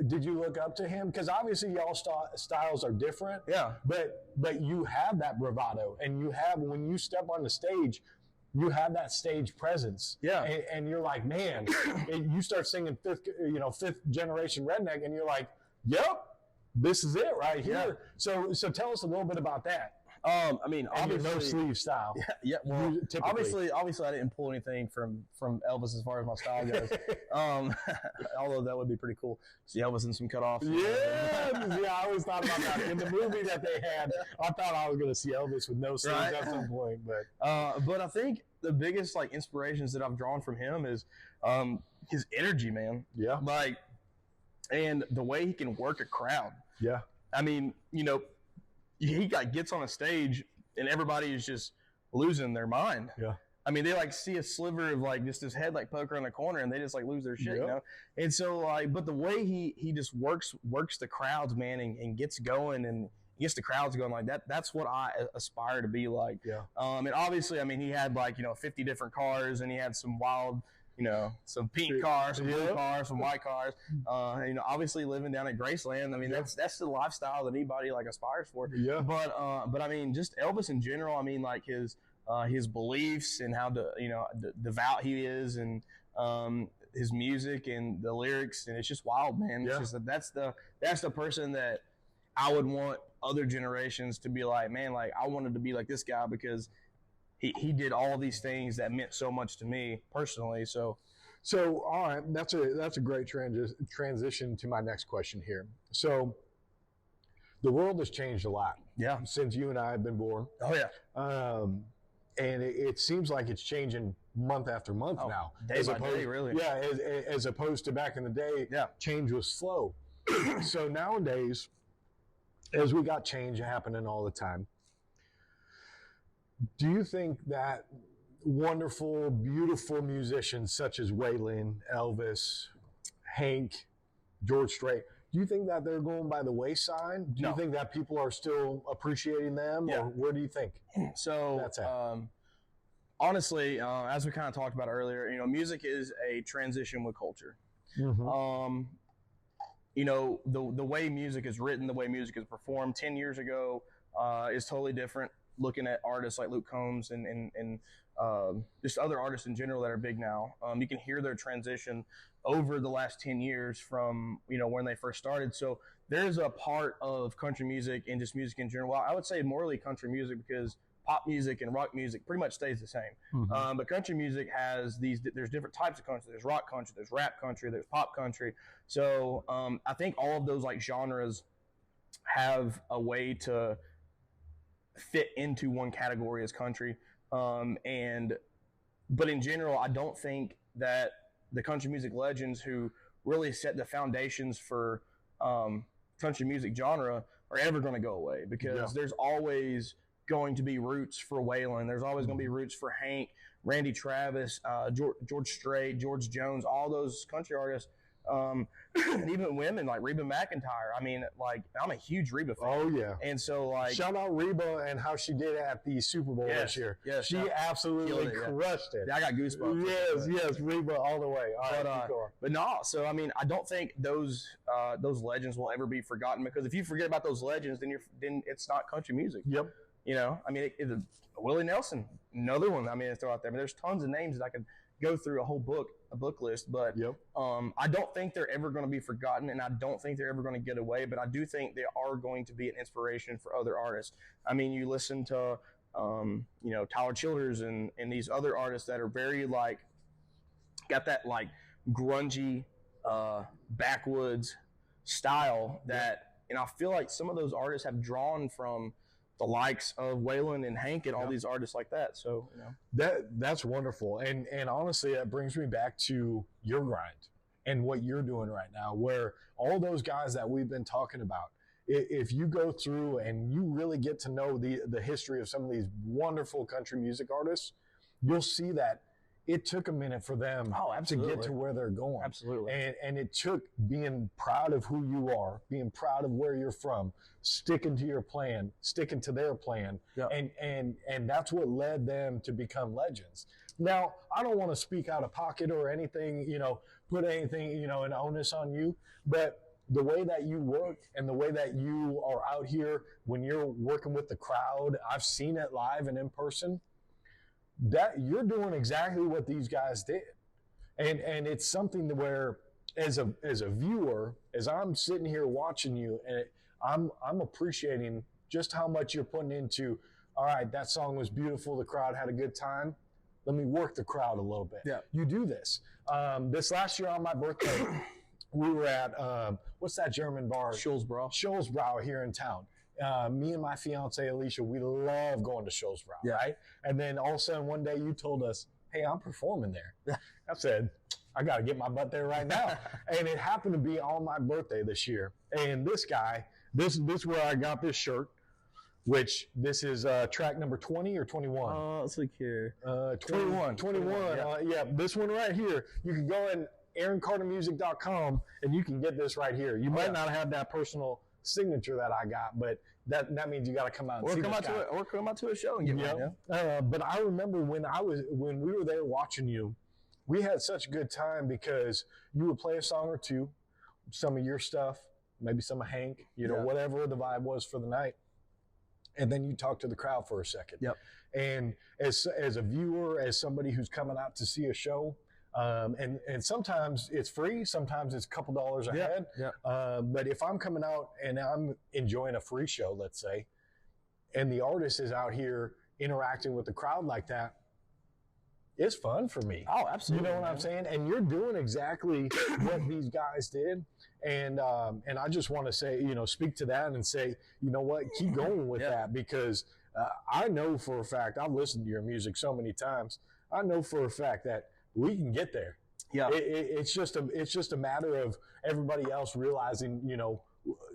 did you look up to him? Because obviously y'all styles are different. Yeah. But you have that bravado, and you have, when you step on the stage, you have that stage presence. Yeah. And you're like, man, and you start singing fifth generation redneck, and you're like, yep, this is it right here. So tell us a little bit about that. I mean, and obviously, no sleeve style. Yeah. Well, obviously, I didn't pull anything from Elvis as far as my style goes. Although that would be pretty cool. See Elvis in some cutoffs. Yeah, I always thought about that. In the movie that they had, I thought I was going to see Elvis with no sleeves at some point. But I think the biggest like inspirations that I've drawn from him is his energy, man. Yeah. Like, and the way he can work a crowd. Yeah. I mean, you know, he gets on a stage and everybody is just losing their mind. Yeah. I mean, they like see a sliver of like just his head like poke around the corner and they just like lose their shit, you know? And so like, but the way he just works the crowds, man, and gets going and gets the crowds going like that, that's what I aspire to be like. Yeah. And obviously, I mean, he had like, 50 different cars and he had some wild, some pink cars, some blue cars, some white cars. Obviously living down at Graceland. I mean, that's the lifestyle that anybody like aspires for. Yeah. But I mean, just Elvis in general. I mean, like his beliefs and how devout he is, and his music and the lyrics, and it's just wild, man. It's just that's the person that I would want other generations to be like, man. Like I wanted to be like this guy because he did all these things that meant so much to me personally. So all right, that's a great transition to my next question here. So the world has changed a lot. Yeah. Since you and I have been born. Oh yeah. And it seems like it's changing month after month now. Day by day, really. Yeah, as opposed to back in the day, change was slow. So nowadays, as we got change happening all the time, do you think that wonderful, beautiful musicians such as Waylon, Elvis, Hank, George Strait, do you think that they're going by the wayside? Do you think that people are still appreciating them? Yeah. Or where do you think that's at? Honestly, as we kind of talked about earlier, music is a transition with culture. Mm-hmm. The way music is written, the way music is performed 10 years ago is totally different. Looking at artists like Luke Combs and just other artists in general that are big now, you can hear their transition over the last 10 years from, when they first started. So there's a part of country music and just music in general. Well, I would say morely country music because pop music and rock music pretty much stays the same. Mm-hmm. But country music has there's different types of country. There's rock country, there's rap country, there's pop country. So I think all of those like genres have a way to fit into one category as country. But in general, I don't think that the country music legends who really set the foundations for country music genre are ever going to go away because there's always going to be roots for Waylon. There's always going to be roots for Hank, Randy Travis, George Strait, George Jones, all those country artists. And even women like Reba McEntire. I mean, like, I'm a huge Reba fan. Oh, yeah. And so, like... Shout out Reba and how she did at the Super Bowl this year. Yes. She absolutely crushed it. Yeah, I got goosebumps. Yes, Reba all the way. All right, but no, so, I mean, I don't think those legends will ever be forgotten because if you forget about those legends, then it's not country music. Yep. I mean, Willie Nelson, another one. I mean, to throw out there. I mean, there's tons of names that I could go through a book list, but I don't think they're ever going to be forgotten, and I don't think they're ever going to get away, but I do think they are going to be an inspiration for other artists. I mean, you listen to, Tyler Childers and these other artists that are very, like, got that, like, grungy, backwoods style that, and I feel like some of those artists have drawn from the likes of Waylon and Hank and all these artists like that. So, that's wonderful. And honestly, that brings me back to your grind and what you're doing right now, where all those guys that we've been talking about, if you go through and you really get to know the history of some of these wonderful country music artists, you'll see that it took a minute for them to get to where they're going. Absolutely. And it took being proud of who you are, being proud of where you're from, sticking to your plan, sticking to their plan. And that's what led them to become legends. Now, I don't want to speak out of pocket or anything, put anything, an onus on you, but the way that you work and the way that you are out here when you're working with the crowd, I've seen it live and in person, that you're doing exactly what these guys did. And it's something where as a viewer, as I'm sitting here watching you, and I'm appreciating just how much you're putting into, all right, that song was beautiful, the crowd had a good time, let me work the crowd a little bit. Yeah. You do this. This last year on my birthday, we were at, what's that German bar? Schulzbrau here in town. Me and my fiance Alicia, we love going to Schulzbrau, right? And then all of a sudden one day you told us, hey, I'm performing there. I said, I got to get my butt there right now. And it happened to be on my birthday this year. And this guy, this is where I got this shirt, which this is track number 20 or 21? Let's look here. 21. Yeah, this one right here. You can go in AaronCarterMusic.com and you can get this right here. You might not have that personal signature that I got, but that means you got to come out and see this guy. Or come out to a show and get one. But I remember when we were there watching you, we had such a good time because you would play a song or two, some of your stuff, maybe some of Hank, whatever the vibe was for the night, and then you talk to the crowd for a second. And as a viewer, as somebody who's coming out to see a show, and sometimes it's free, sometimes it's a couple dollars a head. But if I'm coming out and I'm enjoying a free show, let's say, and the artist is out here interacting with the crowd like that, it's fun for me. Oh, absolutely. You know what I'm saying? And you're doing exactly what these guys did. And I just want to say, speak to that and say, you know what, keep going with that, because I know for a fact, I've listened to your music so many times. I know for a fact that we can get there. It's just a matter of everybody else realizing,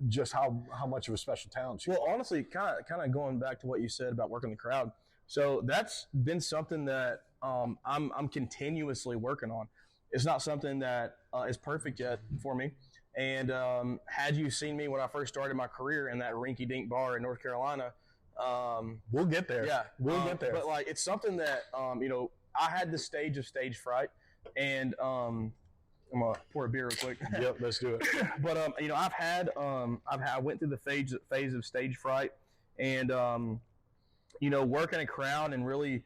just how much of a special talent you are. Well, honestly, kind of going back to what you said about working the crowd. So that's been something that I'm continuously working on. It's not something that is perfect yet for me. And had you seen me when I first started my career in that rinky-dink bar in North Carolina, we'll get there. Yeah, we'll get there. But like, it's something that I had the stage of stage fright, and I'm gonna pour a beer real quick. Yep, let's do it. But I went through the phase of stage fright, and working a crowd and really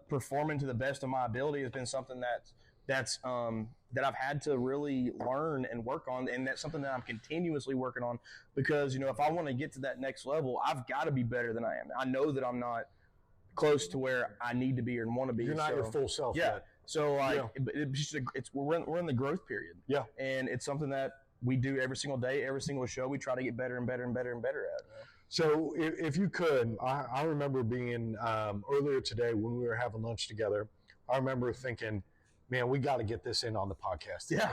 performing to the best of my ability has been something that I've had to really learn and work on, and that's something that I'm continuously working on, because if I want to get to that next level, I've got to be better than I am. I know that I'm not close to where I need to be or want to be. You're not your full self yet. So we're in the growth period. Yeah. And it's something that we do every single day, every single show. We try to get better and better and better and better at. So if you could, I remember being earlier today when we were having lunch together, I remember thinking, man, we got to get this in on the podcast today.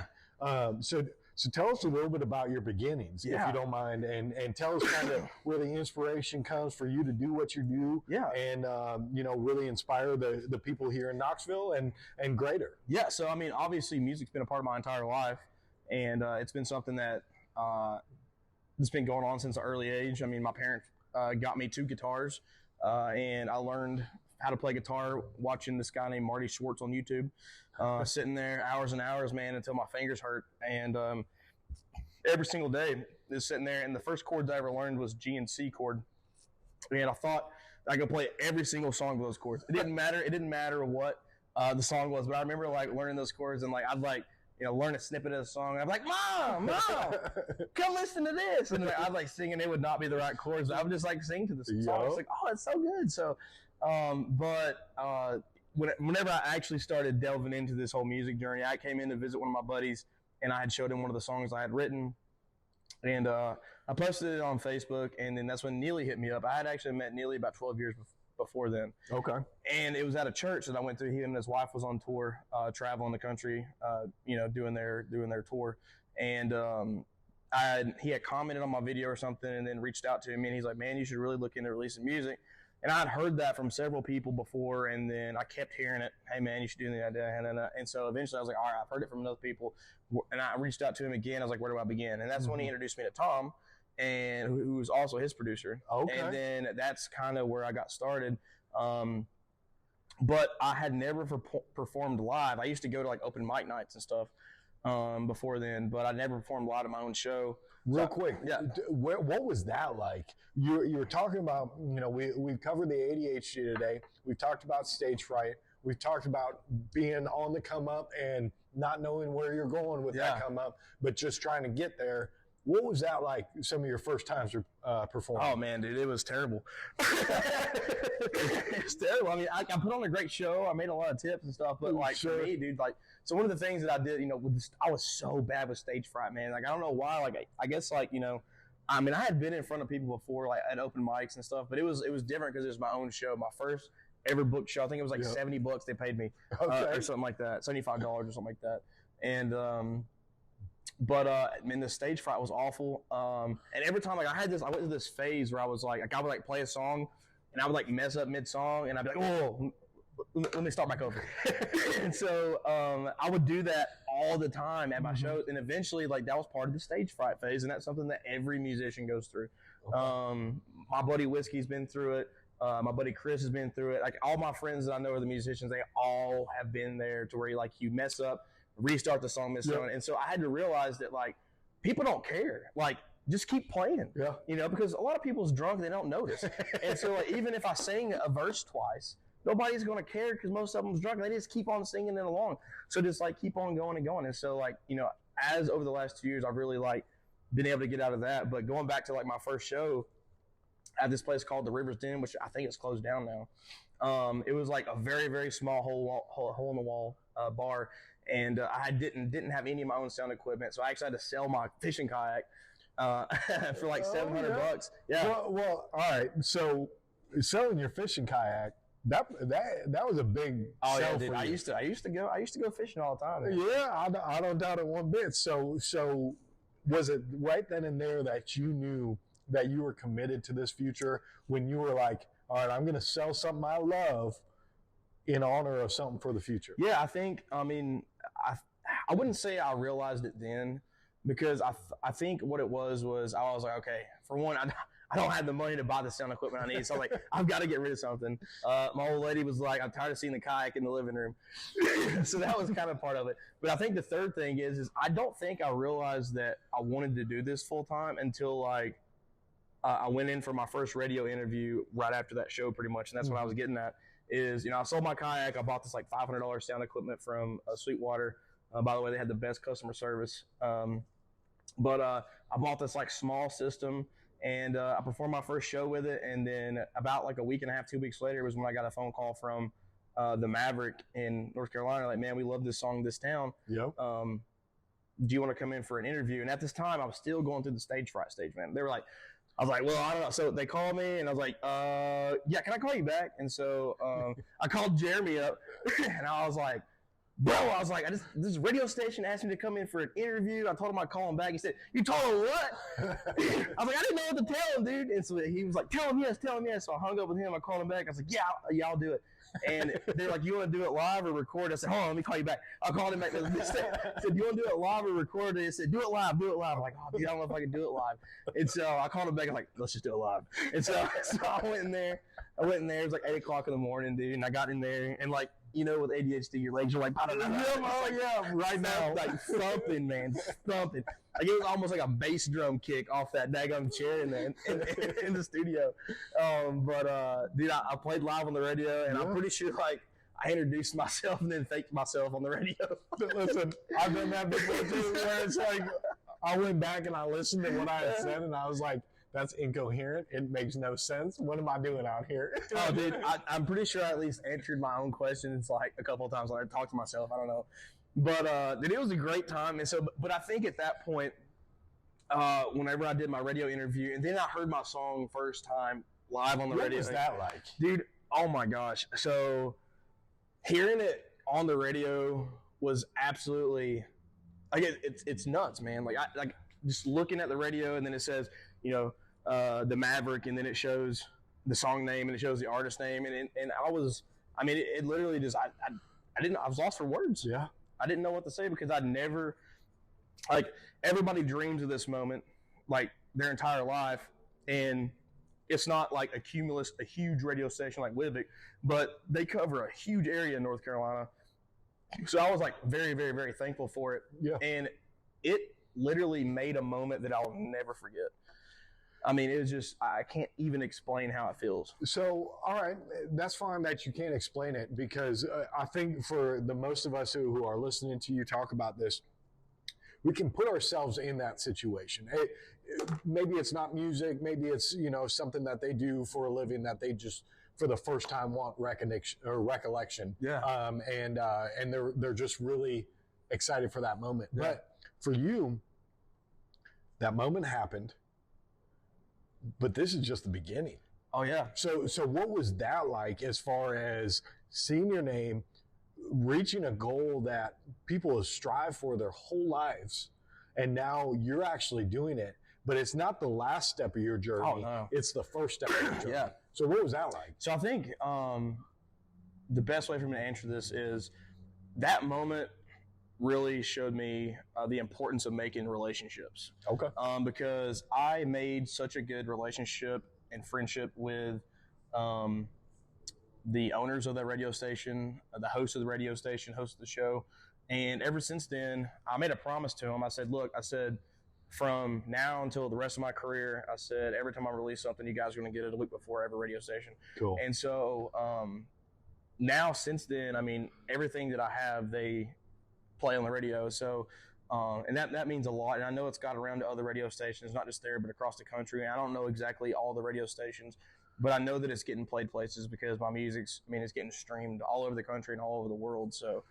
So tell us a little bit about your beginnings, if you don't mind, and tell us kind of where the inspiration comes for you to do what you do, and really inspire the people here in Knoxville and greater. Yeah, so I mean, obviously, music's been a part of my entire life, and it's been something that it's been going on since an early age. I mean, my parents got me 2 guitars, and I learned how to play guitar watching this guy named Marty Schwartz on YouTube, sitting there hours and hours, man, until my fingers hurt. And every single day is sitting there, and the first chords I ever learned was G and C chord. And I thought I could play every single song with those chords. It didn't matter what the song was. But I remember like learning those chords and like I'd like learn a snippet of the song. And I'm like, Mom, come listen to this. And I'd like sing, and it would not be the right chords. I would just like sing to the song. I was like, oh, it's so good. So, whenever I actually started delving into this whole music journey, I came in to visit one of my buddies, and I had showed him one of the songs I had written. And I posted it on Facebook, and then that's when Neely hit me up. I had actually met Neely about 12 years before then. Okay. And it was at a church that I went to. He and his wife was on tour, traveling the country, doing their tour. And he had commented on my video or something, and then reached out to me, and he's like, man, you should really look into releasing music. And I'd heard that from several people before, and then I kept hearing it. Hey, man, you should do that. And so eventually I was like, all right, I've heard it from other people. And I reached out to him again. I was like, where do I begin? And that's when he introduced me to Tom, and who was also his producer. Okay. And then that's kind of where I got started. But I had never performed live. I used to go to like open mic nights and stuff before then, but I never performed live at my own show. Real quick, yeah. What was that like? You're talking about, we've covered the ADHD today. We've talked about stage fright. We've talked about being on the come up and not knowing where you're going with that come up, but just trying to get there. What was that like, some of your first times performing? Oh, man, dude, it was terrible. It was terrible. I mean, I put on a great show. I made a lot of tips and stuff, but, like, for me, dude, like, so one of the things that I did, I was so bad with stage fright, man. Like, I don't know why. Like, I guess, like, I mean, I had been in front of people before, like, at open mics and stuff, but it was different because it was my own show. My first ever booked show. I think it was like $70 they paid me, or something like that, $75 or something like that. And, man, the stage fright was awful. And every time, like, I went to this phase where I was like I would like play a song, and I would like mess up mid song, and I'd be like, oh, let me start back over. And so I would do that all the time at my shows, and eventually, like, that was part of the stage fright phase, and that's something that every musician goes through. Okay. My buddy Whiskey's been through it. My buddy Chris has been through it. Like, all my friends that I know are the musicians, they all have been there to where like you mess up, restart the song, and so I had to realize that, like, people don't care. Like, just keep playing. Yeah. Because a lot of people's drunk and they don't notice. And so, like, even if I sing a verse twice, nobody's going to care because most of them's drunk and they just keep on singing it along. So just like keep on going and going. And so, like, as over the last 2 years, I've really like been able to get out of that. But going back to like my first show at this place called the River's Den, which I think it's closed down now. It was like a very, very small hole in the wall bar. And I didn't have any of my own sound equipment, so I actually had to sell my fishing kayak for like $700. Yeah. Well, all right. So selling your fishing kayak, that was a big sell dude. for I you. used to go fishing all the time. Man. Yeah, I don't doubt it one bit. So was it right then and there that you knew that you were committed to this future when you were like, all right, I'm going to sell something I love in honor of something for the future? Yeah, I wouldn't say I realized it then, because I think what it was I was like, okay, for one, I don't have the money to buy the sound equipment I need, so I'm like, I've got to get rid of something. My old lady was like, I'm tired of seeing the kayak in the living room. So that was kind of part of it. But I think the third thing is I don't think I realized that I wanted to do this full time until like I went in for my first radio interview right after that show, pretty much, and that's what I was getting at. Is, I sold my kayak. I bought this like $500 sound equipment from Sweetwater. By the way, they had the best customer service. But I bought this like small system, and I performed my first show with it. And then about like a week and a half, 2 weeks later was when I got a phone call from the Maverick in North Carolina. Like, man, we love this song, this town. Yep. Do you want to come in for an interview? And at this time, I was still going through the stage fright stage, man. They were like, I was like, well, I don't know. So they called me, and I was like, yeah, can I call you back? And so I called Jeremy up, and I was like, bro, this radio station asked me to come in for an interview. I told him I'd call him back. He said, you told him what? I was like, I didn't know what to tell him, dude. And so he was like, tell him yes. So I hung up with him. I called him back. I was like, yeah, I'll do it. And they're like, you want to do it live or record? I said, hold on, let me call you back. I called him back. I said, do you want to do it live or record? And he said, do it live. I'm like, oh, dude, I don't know if I can do it live. And so I called him back. I'm like, let's just do it live. And so I went in there. It was like 8 o'clock in the morning, dude. And I got in there, and like, with ADHD, your legs are like, right now, like something, man, something. Like, it was almost like a bass drum kick off that daggum chair in the studio. Dude, I played live on the radio, and I'm pretty sure, like, I introduced myself and then thanked myself on the radio. Listen, I've done that before too, where it's like I went back and I listened to what I had said, and I was like, that's incoherent. It makes no sense. What am I doing out here? Oh, dude, I'm pretty sure I at least answered my own questions like a couple of times when I talked to myself. I don't know. But dude, it was a great time. And so, but I think at that point, whenever I did my radio interview, and then I heard my song first time live on the radio. What was that like? Dude, oh my gosh. So hearing it on the radio was absolutely, like, it's nuts, man. Like, like just looking at the radio, and then it says, you know, the Maverick, and then it shows the song name, and it shows the artist name, and I mean, it literally just, I was lost for words. Yeah. I didn't know what to say because I'd never, like, everybody dreams of this moment, like, their entire life, and it's not like a huge radio station like Livick, but they cover a huge area in North Carolina. So I was, like, very, very, very thankful for it. Yeah. And it literally made a moment that I'll never forget. I mean, it was just, I can't even explain how it feels. So, all right, that's fine that you can't explain it, because I think for the most of us who are listening to you talk about this, we can put ourselves in that situation. Maybe it's not music, maybe it's, you know, something that they do for a living that they just for the first time want recognition or recollection. Yeah. And they're just really excited for that moment. Yeah. But for you, that moment happened. But this is just the beginning. Oh, yeah. So what was that like as far as seeing your name, reaching a goal that people strive for their whole lives, and now you're actually doing it, but it's not the last step of your journey. Oh, no. It's the first step of your journey. Yeah. So what was that like? So I think the best way for me to answer this is that moment really showed me the importance of making relationships. Okay. Because I made such a good relationship and friendship with the owners of that radio station, the host of the radio station, host of the show. And ever since then, I made a promise to them. I said, look, from now until the rest of my career, I said, every time I release something, you guys are going to get it a week before every radio station. Cool. And so now, since then, I mean, everything that I have, they play on the radio. So, and that means a lot. And I know it's got around to other radio stations, not just there, but across the country. And I don't know exactly all the radio stations, but I know that it's getting played places because my music's, I mean, it's getting streamed all over the country and all over the world. So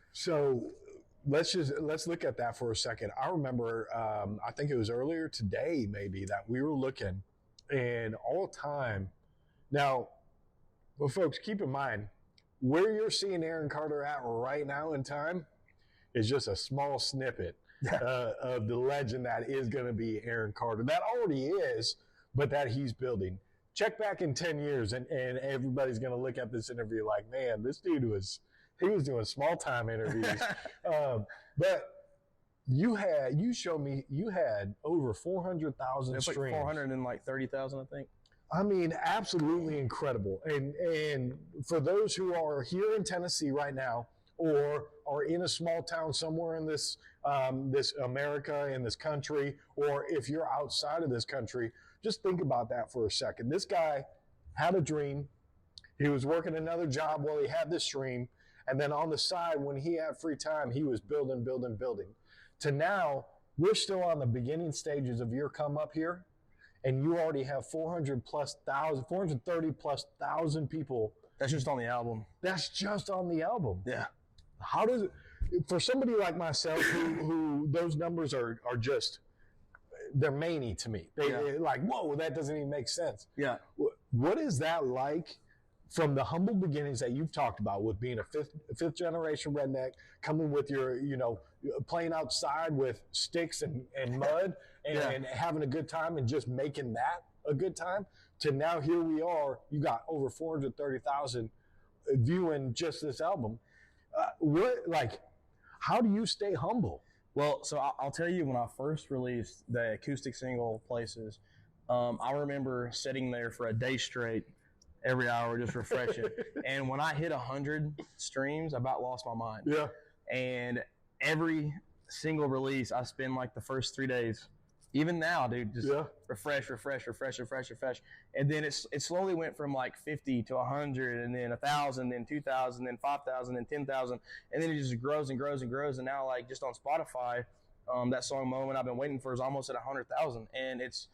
let's look at that for a second. I remember, I think it was earlier today, maybe, that we were looking, and all the time. Now, well, folks, keep in mind where you're seeing Aaron Carter at right now in time is just a small snippet of the legend that is going to be Aaron Carter. That already is, but that he's building. Check back in 10 years, and everybody's going to look at this interview like, man, this dude was doing small time interviews. But you showed me you had over 400,000 streams. Like 430,000, I think. I mean, absolutely incredible. And for those who are here in Tennessee right now, or are in a small town somewhere in this America, in this country, or if you're outside of this country, just think about that for a second. This guy had a dream. He was working another job while he had this stream. And then on the side, when he had free time, he was building. To now, we're still on the beginning stages of your come up here. And you already have 430,000 people. That's just on the album. That's just on the album. Yeah. How does it, for somebody like myself who those numbers are just, they're manny to me. They're like, whoa, that doesn't even make sense. Yeah. What is that like from the humble beginnings that you've talked about with being a fifth generation redneck, coming with your, playing outside with sticks and mud and having a good time and just making that a good time, to now here we are, you got over 430,000 viewing just this album. How do you stay humble? Well, so I'll tell you, when I first released the acoustic single Places, I remember sitting there for a day straight, every hour, just refreshing. And when I hit 100 streams, I about lost my mind. Yeah. And every single release, I spend like the first 3 days even now, dude, just refresh. And then it slowly went from like 50 to 100, and then 1,000, then 2,000, then 5,000, then 10,000. And then it just grows and grows and grows. And now, like, just on Spotify, that song Moment I've been waiting for is almost at 100,000. And it's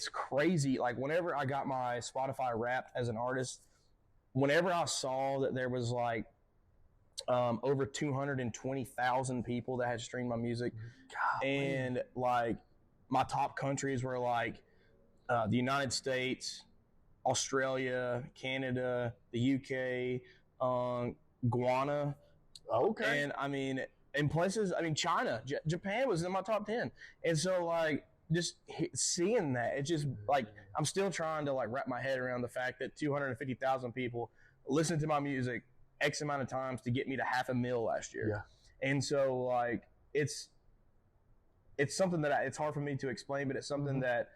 crazy. Like, whenever I got my Spotify Wrapped as an artist, whenever I saw that there was like over 220,000 people that had streamed my music, and like my top countries were like the United States, Australia, Canada, the UK, Guyana. Okay. And I mean, in places, I mean, China, Japan was in my top 10. And so, like, just seeing that, it's just like, I'm still trying to like wrap my head around the fact that 250,000 people listened to my music X amount of times to get me to 500,000 last year. Yeah. And so, like, it's something that it's hard for me to explain, but it's something that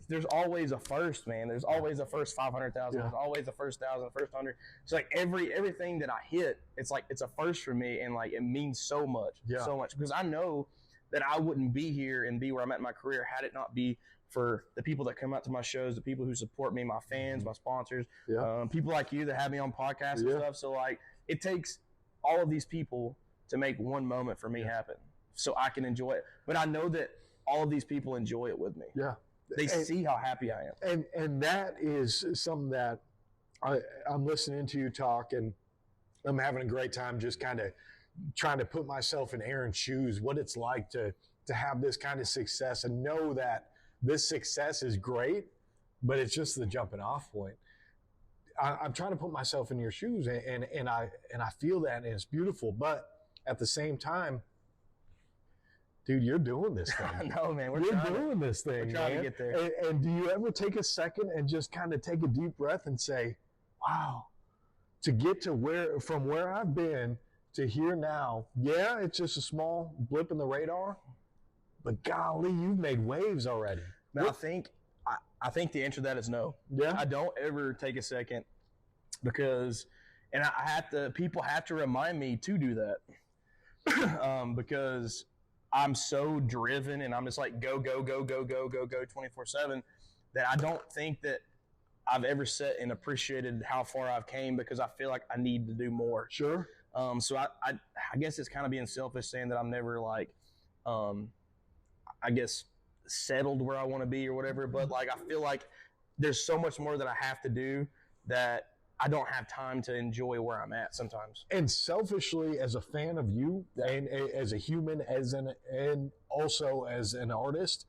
there's always a first, man. There's always a first 500,000. There's always a first 1,000, first 100. It's like everything that I hit, it's like it's a first for me, and like it means so much, so much, because I know that I wouldn't be here and be where I'm at in my career had it not be for the people that come out to my shows, the people who support me, my fans, my sponsors, people like you that have me on podcasts and stuff. So like it takes all of these people to make one moment for me happen, so I can enjoy it. But I know that all of these people enjoy it with me. Yeah. They see how happy I am. And that is something that I'm listening to you talk, and I'm having a great time just kind of trying to put myself in Aaron's shoes, what it's like to have this kind of success and know that this success is great, but it's just the jumping off point. I'm trying to put myself in your shoes, and I feel that, and it's beautiful. But at the same time, dude, you're doing this thing. No, man, you're doing this thing. We're trying to get there. And do you ever take a second and just kind of take a deep breath and say, "Wow, to get to from where I've been to here now, yeah, it's just a small blip in the radar, but golly, you've made waves already." Now, I think the answer to that is no. Yeah. I don't ever take a second because, and people have to remind me to do that because I'm so driven and I'm just like go 24/7 that I don't think that I've ever sat and appreciated how far I've came, because I feel like I need to do more. Sure. So I guess it's kind of being selfish saying that I'm never like, I guess settled where I want to be or whatever. But like, I feel like there's so much more that I have to do that I don't have time to enjoy where I'm at sometimes. And selfishly, as a fan of you and as a human, and also as an artist,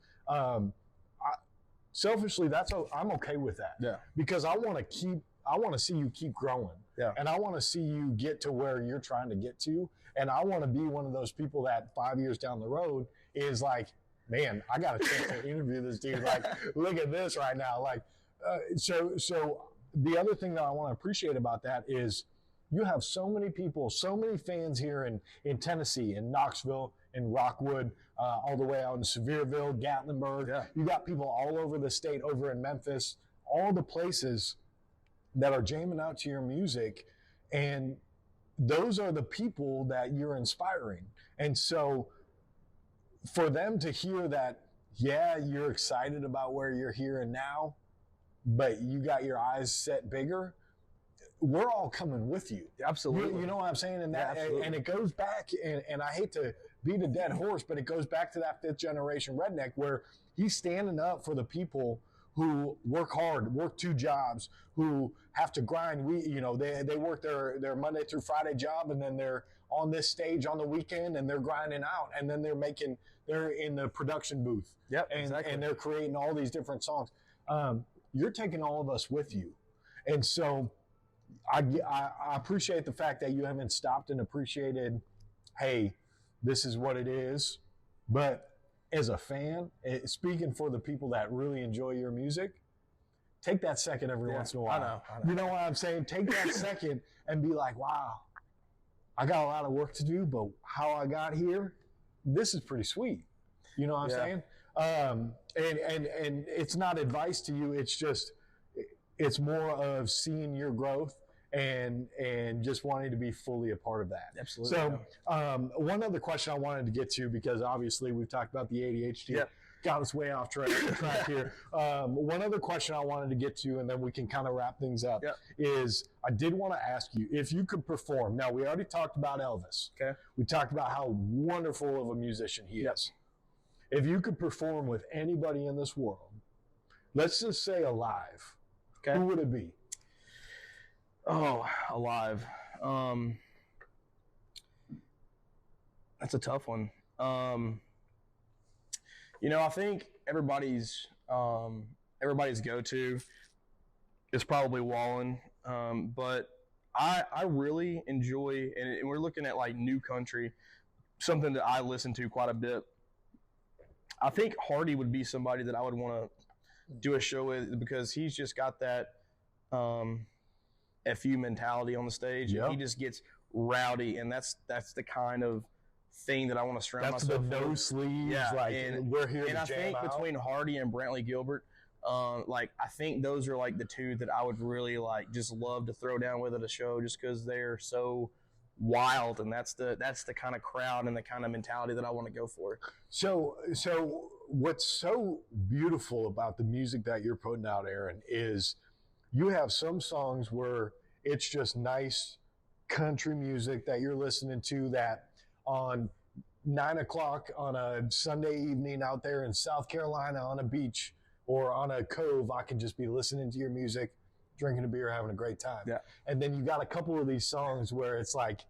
selfishly, I'm okay with that. Yeah. Because I want to see you keep growing. Yeah. And I want to see you get to where you're trying to get to. And I want to be one of those people that 5 years down the road is like, man, I got a chance to interview this dude. Like, look at this right now. Like, so the other thing that I want to appreciate about that is you have so many people, so many fans here in Tennessee, in Knoxville, in Rockwood, all the way out in Sevierville, Gatlinburg. Yeah. You got people all over the state, over in Memphis, all the places that are jamming out to your music. And those are the people that you're inspiring. And so for them to hear that, yeah, you're excited about where you're here and now, but you got your eyes set bigger, we're all coming with you. Absolutely. You know what I'm saying? And that, and it goes back, and I hate to beat a dead horse, but it goes back to that 5th generation redneck where he's standing up for the people who work hard, work 2 jobs, who have to grind. They work their Monday through Friday job, and then they're on this stage on the weekend, and they're grinding out, and then they're in the production booth. Yep, exactly. And they're creating all these different songs. You're taking all of us with you. And so I appreciate the fact that you haven't stopped and appreciated, hey, this is what it is. But as a fan, speaking for the people that really enjoy your music, take that second every once in a while. I know. You know what I'm saying? Take that second and be like, wow, I got a lot of work to do, but how I got here, this is pretty sweet. You know what I'm saying? And it's not advice to you. It's just, it's more of seeing your growth and just wanting to be fully a part of that. Absolutely. So one other question I wanted to get to, because obviously we've talked about the ADHD. Yep. Got us way off track here. One other question I wanted to get to, and then we can kind of wrap things up, is I did want to ask you if you could perform. Now, we already talked about Elvis. Okay. We talked about how wonderful of a musician he is. If you could perform with anybody in this world, let's just say alive, who would it be? Oh, alive. That's a tough one. I think everybody's go-to is probably Wallen, but I really enjoy, and we're looking at like new country, something that I listen to quite a bit. I think Hardy would be somebody that I would want to do a show with, because he's just got that FU mentality on the stage. Yep. And he just gets rowdy, and that's the kind of thing that I want to surround That's myself with. the no sleeves, and we're here to jam out. And I think between Hardy and Brantley Gilbert, I think those are like the two that I would really like just love to throw down with at a show, just because they're so wild, and that's the kind of crowd and the kind of mentality that I want to go for. So what's so beautiful about the music that you're putting out, Aaron, is you have some songs where it's just nice country music that you're listening to, that on 9 o'clock on a Sunday evening out there in South Carolina on a beach or on a cove, I can just be listening to your music, drinking a beer, having a great time. Yeah. And then you got a couple of these songs where it's like,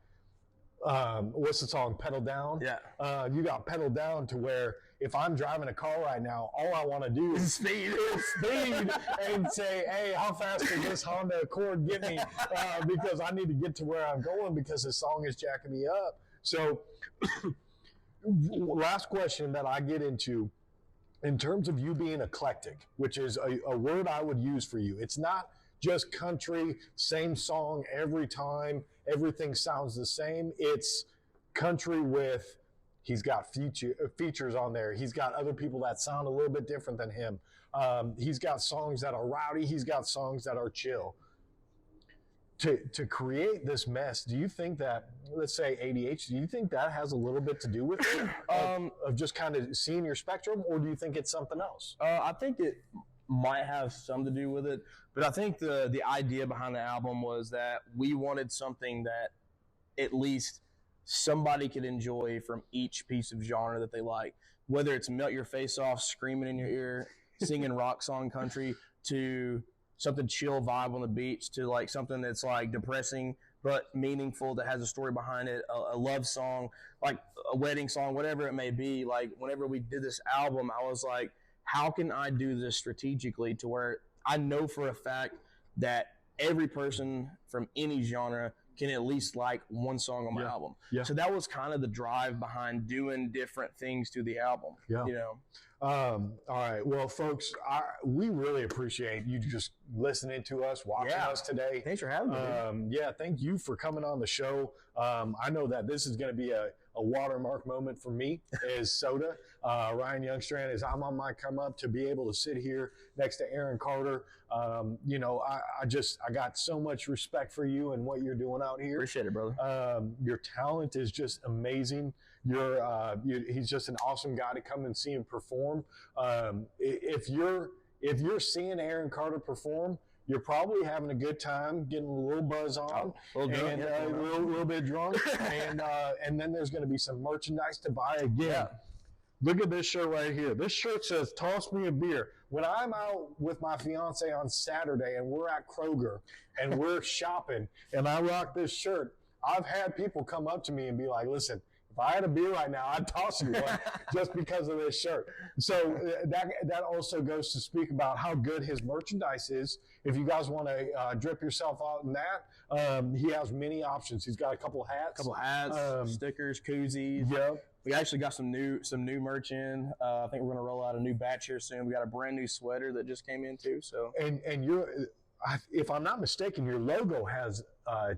what's the song? Pedal Down? Yeah. You got Pedal Down to where if I'm driving a car right now, all I want to do is speed and say, hey, how fast can this Honda Accord get me? Because I need to get to where I'm going, because this song is jacking me up. So last question that I get into, in terms of you being eclectic, which is a word I would use for you. It's not just country, same song every time, everything sounds the same. It's country with, he's got features on there. He's got other people that sound a little bit different than him. He's got songs that are rowdy. He's got songs that are chill. To create this mess, do you think that, let's say ADHD, do you think that has a little bit to do with it? Of just kind of seeing your spectrum, or do you think it's something else? I think it might have some to do with it, but I think the idea behind the album was that we wanted something that at least somebody could enjoy from each piece of genre that they like, whether it's melt your face off, screaming in your ear, singing rock song country, to something chill vibe on the beach, to like something that's like depressing but meaningful, that has a story behind it, a love song, like a wedding song, whatever it may be. Like whenever we did this album, I was like, how can I do this strategically to where I know for a fact that every person from any genre can at least like one song on my album. Yeah. So that was kind of the drive behind doing different things to the album. Yeah. All right. Well, folks, we really appreciate you just listening to us, watching us today. Thanks for having me. Thank you for coming on the show. I know that this is going to be a watermark moment for me as Soda. Ryan Youngstrand, as I'm on my come up, to be able to sit here next to Aaron Carter. I got so much respect for you and what you're doing out here. Appreciate it, brother. Your talent is just amazing. He's just an awesome guy to come and see him perform. If you're seeing Aaron Carter perform, you're probably having a good time, getting a little buzz on, a little bit drunk, and then there's going to be some merchandise to buy again. Yeah. Look at this shirt right here. This shirt says, "Toss me a beer." When I'm out with my fiance on Saturday and we're at Kroger and we're shopping and I rock this shirt, I've had people come up to me and be like, listen, if I had a beer right now, I'd toss you one just because of this shirt. So that also goes to speak about how good his merchandise is. If you guys want to drip yourself out in that, he has many options. He's got a couple hats, stickers, koozies. Yep. We actually got some new merch in. I think we're going to roll out a new batch here soon. We got a brand new sweater that just came in too. So and if I'm not mistaken, your logo has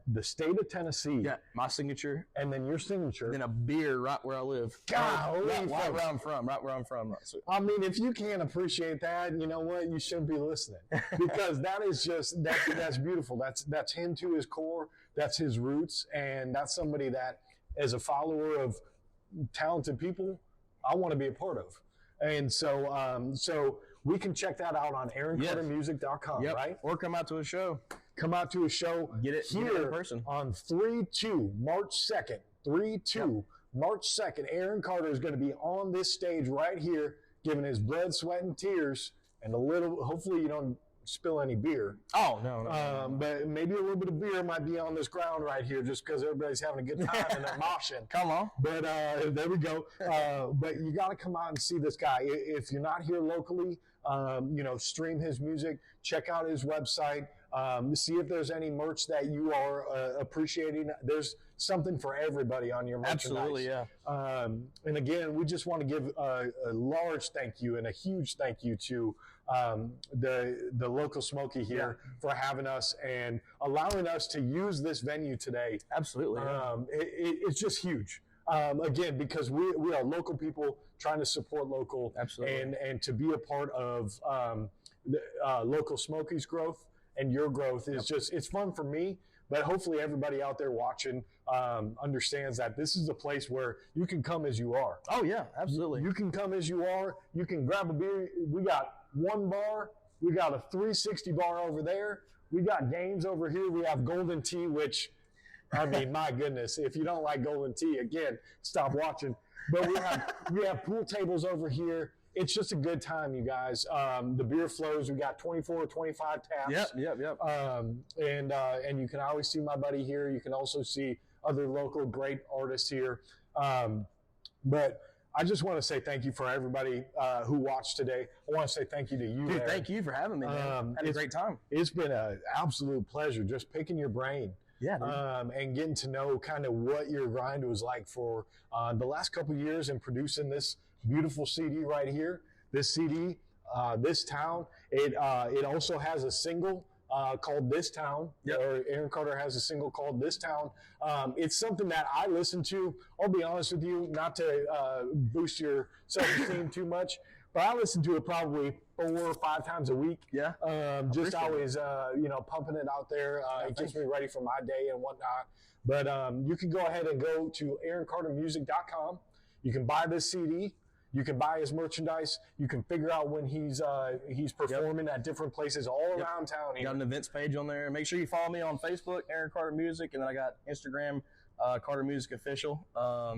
the state of Tennessee. Yeah, my signature. And then your signature. And then a beer right where I live. Golly, right where I'm from. I mean, if you can't appreciate that, you know what? You shouldn't be listening, because that is just that's beautiful. That's him to his core. That's his roots, and that's somebody that, as a follower of talented people, I want to be a part of. And so we can check that out on AaronCarterMusic.com, right? Or come out to a show. Come out to a show. Get it in person. On 3/2, March 2nd. 3/2, March 2nd. Aaron Carter is going to be on this stage right here, giving his blood, sweat, and tears, and a little, hopefully you don't spill any beer. Oh, no. But maybe a little bit of beer might be on this ground right here, just because everybody's having a good time and they're moshing. Come on. But there we go. But you got to come out and see this guy. If you're not here locally, stream his music, check out his website, see if there's any merch that you are appreciating. There's something for everybody on your merchandise. Absolutely, yeah. And again, we just want to give a large thank you and a huge thank you to the local Smoky here for having us and allowing us to use this venue today. Absolutely. It's just huge. Again, because we are local people trying to support local. Absolutely. And to be a part of local Smoky's growth and your growth is just, it's fun for me, but hopefully everybody out there watching understands that this is a place where you can come as you are. Oh yeah, absolutely. You can come as you are. You can grab a beer. We got one bar. We got a 360 bar over there. We got games over here. We have Golden Tea, which, I mean, my goodness, if you don't like Golden Tea, again, stop watching. But we have pool tables over here. It's just a good time, you guys. The beer flows. We got 24 or 25 taps. Yep. And you can always see my buddy here. You can also see other local great artists here. But I just want to say thank you for everybody who watched today. I want to say thank you to you, Dude, thank you for having me, man. Had a great time. It's been an absolute pleasure just picking your brain. Yeah, dude. And getting to know kind of what your grind was like for the last couple of years and producing this beautiful CD right here. This CD, This Town. It also has a single called This Town. Yep. Or Aaron Carter has a single called This Town. It's something that I listen to. I'll be honest with you, not to boost your self-esteem too much, but I listen to it probably 4 or 5 times a week. Yeah. Just always, pumping it out there. It gets me ready for my day and whatnot. But you can go ahead and go to AaronCarterMusic.com. You can buy this CD. You can buy his merchandise. You can figure out when he's performing at different places all around town. Got an events page on there. Make sure you follow me on Facebook, Aaron Carter Music, and then I got Instagram, Carter Music Official.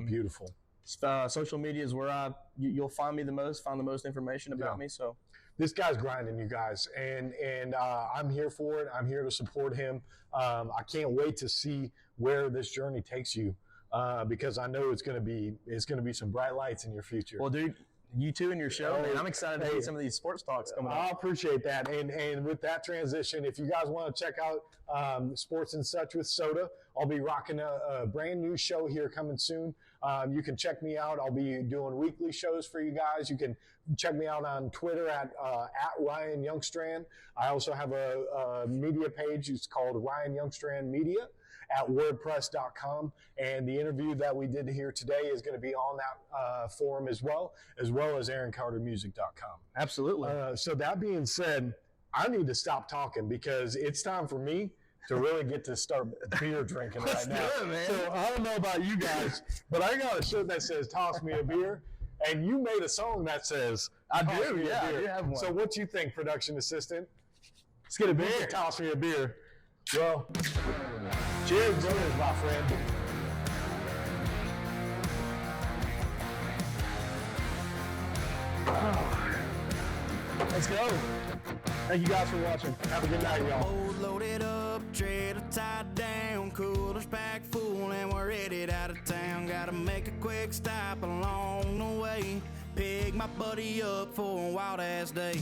Beautiful. Social media is where you'll find me the most information about me. So this guy's grinding, you guys, and I'm here for it. I'm here to support him. I can't wait to see where this journey takes you. Because I know it's gonna be some bright lights in your future. Well, dude, you too and your show, man. I'm excited to see some of these sports talks coming up. I appreciate that. And with that transition, if you guys want to check out Sports and Such with Soda, I'll be rocking a brand new show here coming soon. You can check me out. I'll be doing weekly shows for you guys. You can check me out on Twitter at Ryan Youngstrand. I also have a media page. It's called Ryan Youngstrand Media at WordPress.com, and the interview that we did here today is going to be on that forum as well as AaronCarterMusic.com. Absolutely. So that being said, I need to stop talking because it's time for me to really get to start beer drinking right now. Good, man. So I don't know about you guys, but I got a shirt that says "Toss me a beer," and you made a song that says I do have one. So what you think, production assistant? Let's get a beer. Toss me a beer. Well, cheers, brothers, my friend. Let's go. Thank you guys for watching. Have a good night, y'all. Boat loaded up, trailer tied down, coolers packed full, and we're headed out of town. Gotta make a quick stop along the way, pick my buddy up for a wild ass day.